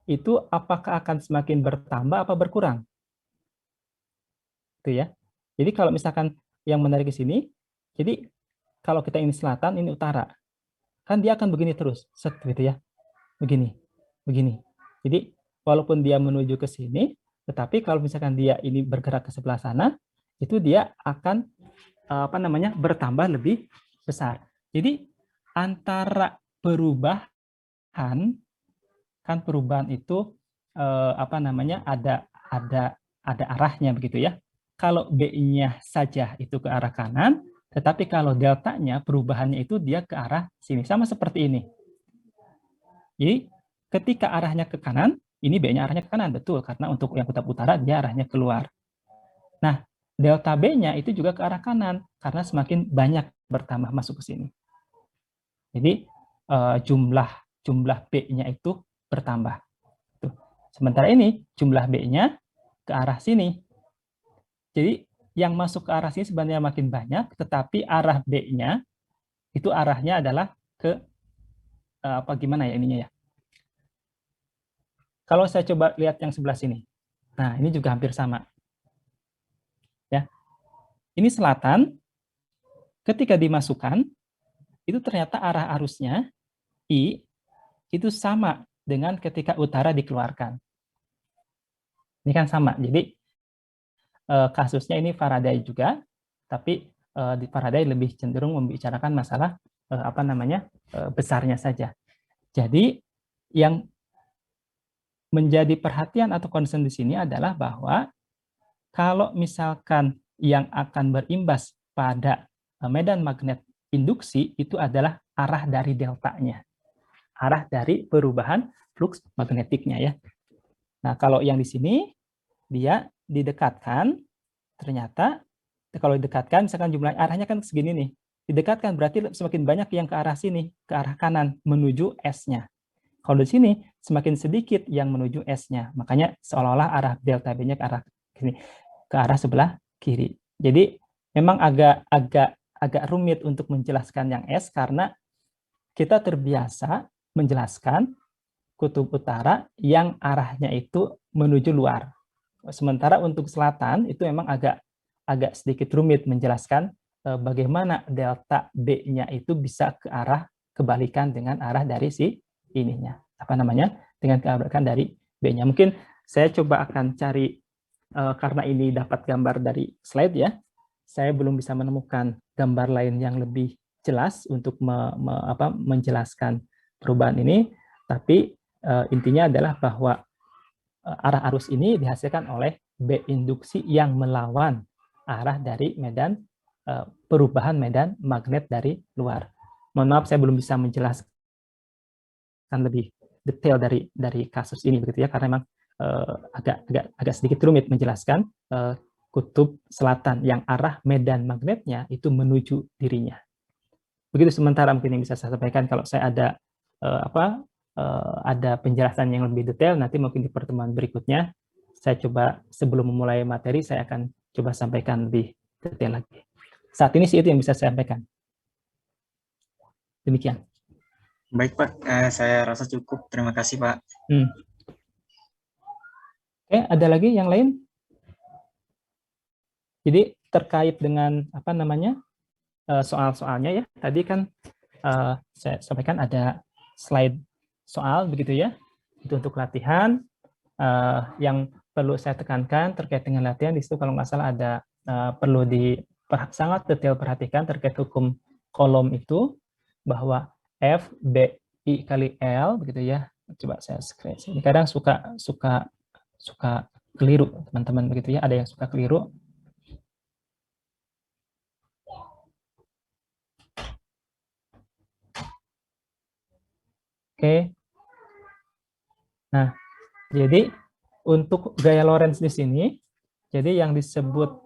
itu apakah akan semakin bertambah apa berkurang? Itu ya. Jadi kalau misalkan yang menarik ke sini, jadi kalau kita ini selatan, ini utara, kan dia akan begini terus, set gitu ya. Begini, begini. Jadi walaupun dia menuju ke sini, tetapi kalau misalkan dia ini bergerak ke sebelah sana, itu dia akan bertambah lebih besar. Jadi antara perubahan, kan perubahan itu ada arahnya begitu ya. Kalau B-nya saja itu ke arah kanan, tetapi kalau deltanya perubahannya itu dia ke arah sini, sama seperti ini. Jadi ketika arahnya ke kanan, ini B-nya arahnya ke kanan, betul, karena untuk yang kutub utara dia arahnya keluar. Nah, delta B-nya itu juga ke arah kanan, karena semakin banyak bertambah masuk ke sini. Jadi jumlah B-nya itu bertambah. Sementara ini jumlah B-nya ke arah sini. Jadi yang masuk ke arah sini sebenarnya makin banyak, tetapi arah B-nya itu arahnya adalah ke gimana ya ininya ya. Kalau saya coba lihat yang sebelah sini. Nah, ini juga hampir sama. Ya. Ini selatan, ketika dimasukkan, itu ternyata arah arusnya, I, itu sama dengan ketika utara dikeluarkan. Ini kan sama. Jadi kasusnya ini Faraday juga, tapi di Faraday lebih cenderung membicarakan masalah besarnya saja. Jadi yang menjadi perhatian atau concern di sini adalah bahwa kalau misalkan yang akan berimbas pada medan magnet induksi itu adalah arah dari deltanya, arah dari perubahan flux magnetiknya ya. Nah, kalau yang di sini dia didekatkan, ternyata kalau didekatkan misalkan jumlah arahnya kan segini nih, didekatkan berarti semakin banyak yang ke arah sini, ke arah kanan menuju S-nya. Kalau di sini semakin sedikit yang menuju S-nya, makanya seolah-olah arah delta B-nya ke arah sini, ke arah sebelah kiri. Jadi memang agak rumit untuk menjelaskan yang S karena kita terbiasa menjelaskan kutub utara yang arahnya itu menuju luar. Sementara untuk selatan itu memang agak sedikit rumit menjelaskan bagaimana delta B-nya itu bisa ke arah kebalikan dengan arah dari si ininya. Dengan kebalikan dari B-nya. Mungkin saya coba akan cari karena ini dapat gambar dari slide ya. Saya belum bisa menemukan gambar lain yang lebih jelas untuk menjelaskan perubahan ini, tapi intinya adalah bahwa arah arus ini dihasilkan oleh B induksi yang melawan arah dari medan perubahan medan magnet dari luar. Mohon maaf saya belum bisa menjelaskan lebih detail dari kasus ini begitu ya, karena memang agak sedikit rumit menjelaskan kutub selatan yang arah medan magnetnya itu menuju dirinya. Begitu sementara mungkin yang bisa saya sampaikan. Kalau saya ada penjelasan yang lebih detail, nanti mungkin di pertemuan berikutnya, saya coba sebelum memulai materi, saya akan coba sampaikan lebih detail lagi. Saat ini sih itu yang bisa saya sampaikan. Demikian. Baik Pak, saya rasa cukup. Terima kasih Pak. Oke, ada lagi yang lain? Jadi terkait dengan soal-soalnya ya, tadi kan saya sampaikan ada slide soal begitu ya, itu untuk latihan. Yang perlu saya tekankan terkait dengan latihan di situ kalau nggak salah ada perlu sangat detail perhatikan terkait hukum kolom itu, bahwa F B I kali L begitu ya. Coba saya screen. Ini kadang suka keliru teman-teman begitu ya, ada yang suka keliru. Oke. Nah, jadi untuk gaya Lorentz di sini, jadi yang disebut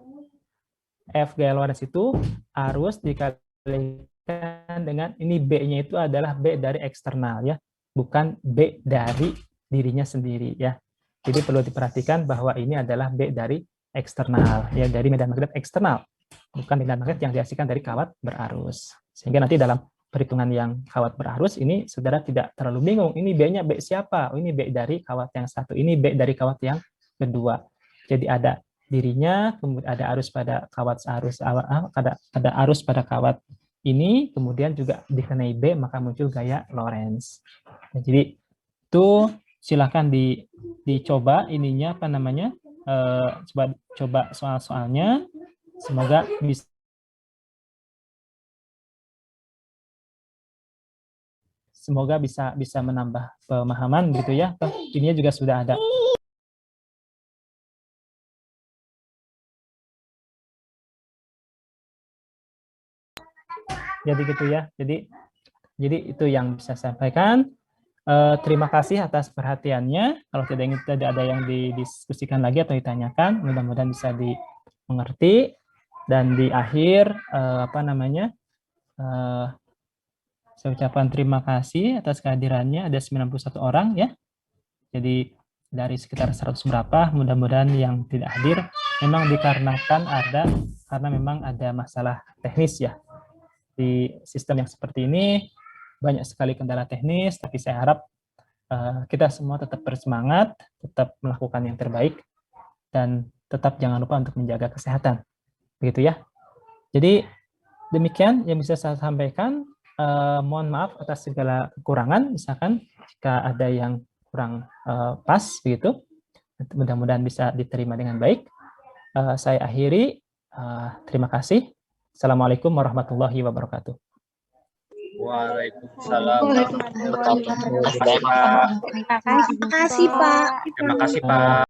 F gaya Lorentz itu arus dikalikan dengan ini B-nya itu adalah B dari eksternal ya, bukan B dari dirinya sendiri ya. Jadi perlu diperhatikan bahwa ini adalah B dari eksternal ya, dari medan magnet eksternal, bukan medan magnet yang dihasilkan dari kawat berarus. Sehingga nanti dalam perhitungan yang kawat berarus ini saudara tidak terlalu bingung, ini B-nya B siapa? Oh, ini B dari kawat yang satu, ini B dari kawat yang kedua. Jadi ada dirinya, kemudian ada arus pada kawat ada arus pada kawat ini, kemudian juga dikenai B, maka muncul gaya Lorentz. Nah, jadi itu silakan dicoba ininya coba soal-soalnya, semoga bisa menambah pemahaman gitu ya. Ini juga sudah ada. Jadi gitu ya. Jadi itu yang bisa saya sampaikan. Terima kasih atas perhatiannya. Kalau tidak ada yang didiskusikan lagi atau ditanyakan, mudah-mudahan bisa dimengerti. Dan di akhir saya ucapkan terima kasih atas kehadirannya, ada 91 orang ya. Jadi dari sekitar 100 berapa, mudah-mudahan yang tidak hadir memang dikarenakan karena memang ada masalah teknis ya. Di sistem yang seperti ini banyak sekali kendala teknis, tapi saya harap kita semua tetap bersemangat, tetap melakukan yang terbaik, dan tetap jangan lupa untuk menjaga kesehatan. Begitu ya. Jadi demikian yang bisa saya sampaikan. Mohon maaf atas segala kekurangan, misalkan jika ada yang kurang pas begitu, mudah-mudahan bisa diterima dengan baik. saya akhiri. Terima kasih. Assalamualaikum warahmatullahi wabarakatuh. Waalaikumsalam. Terima kasih, Pak. Terima kasih, Pak.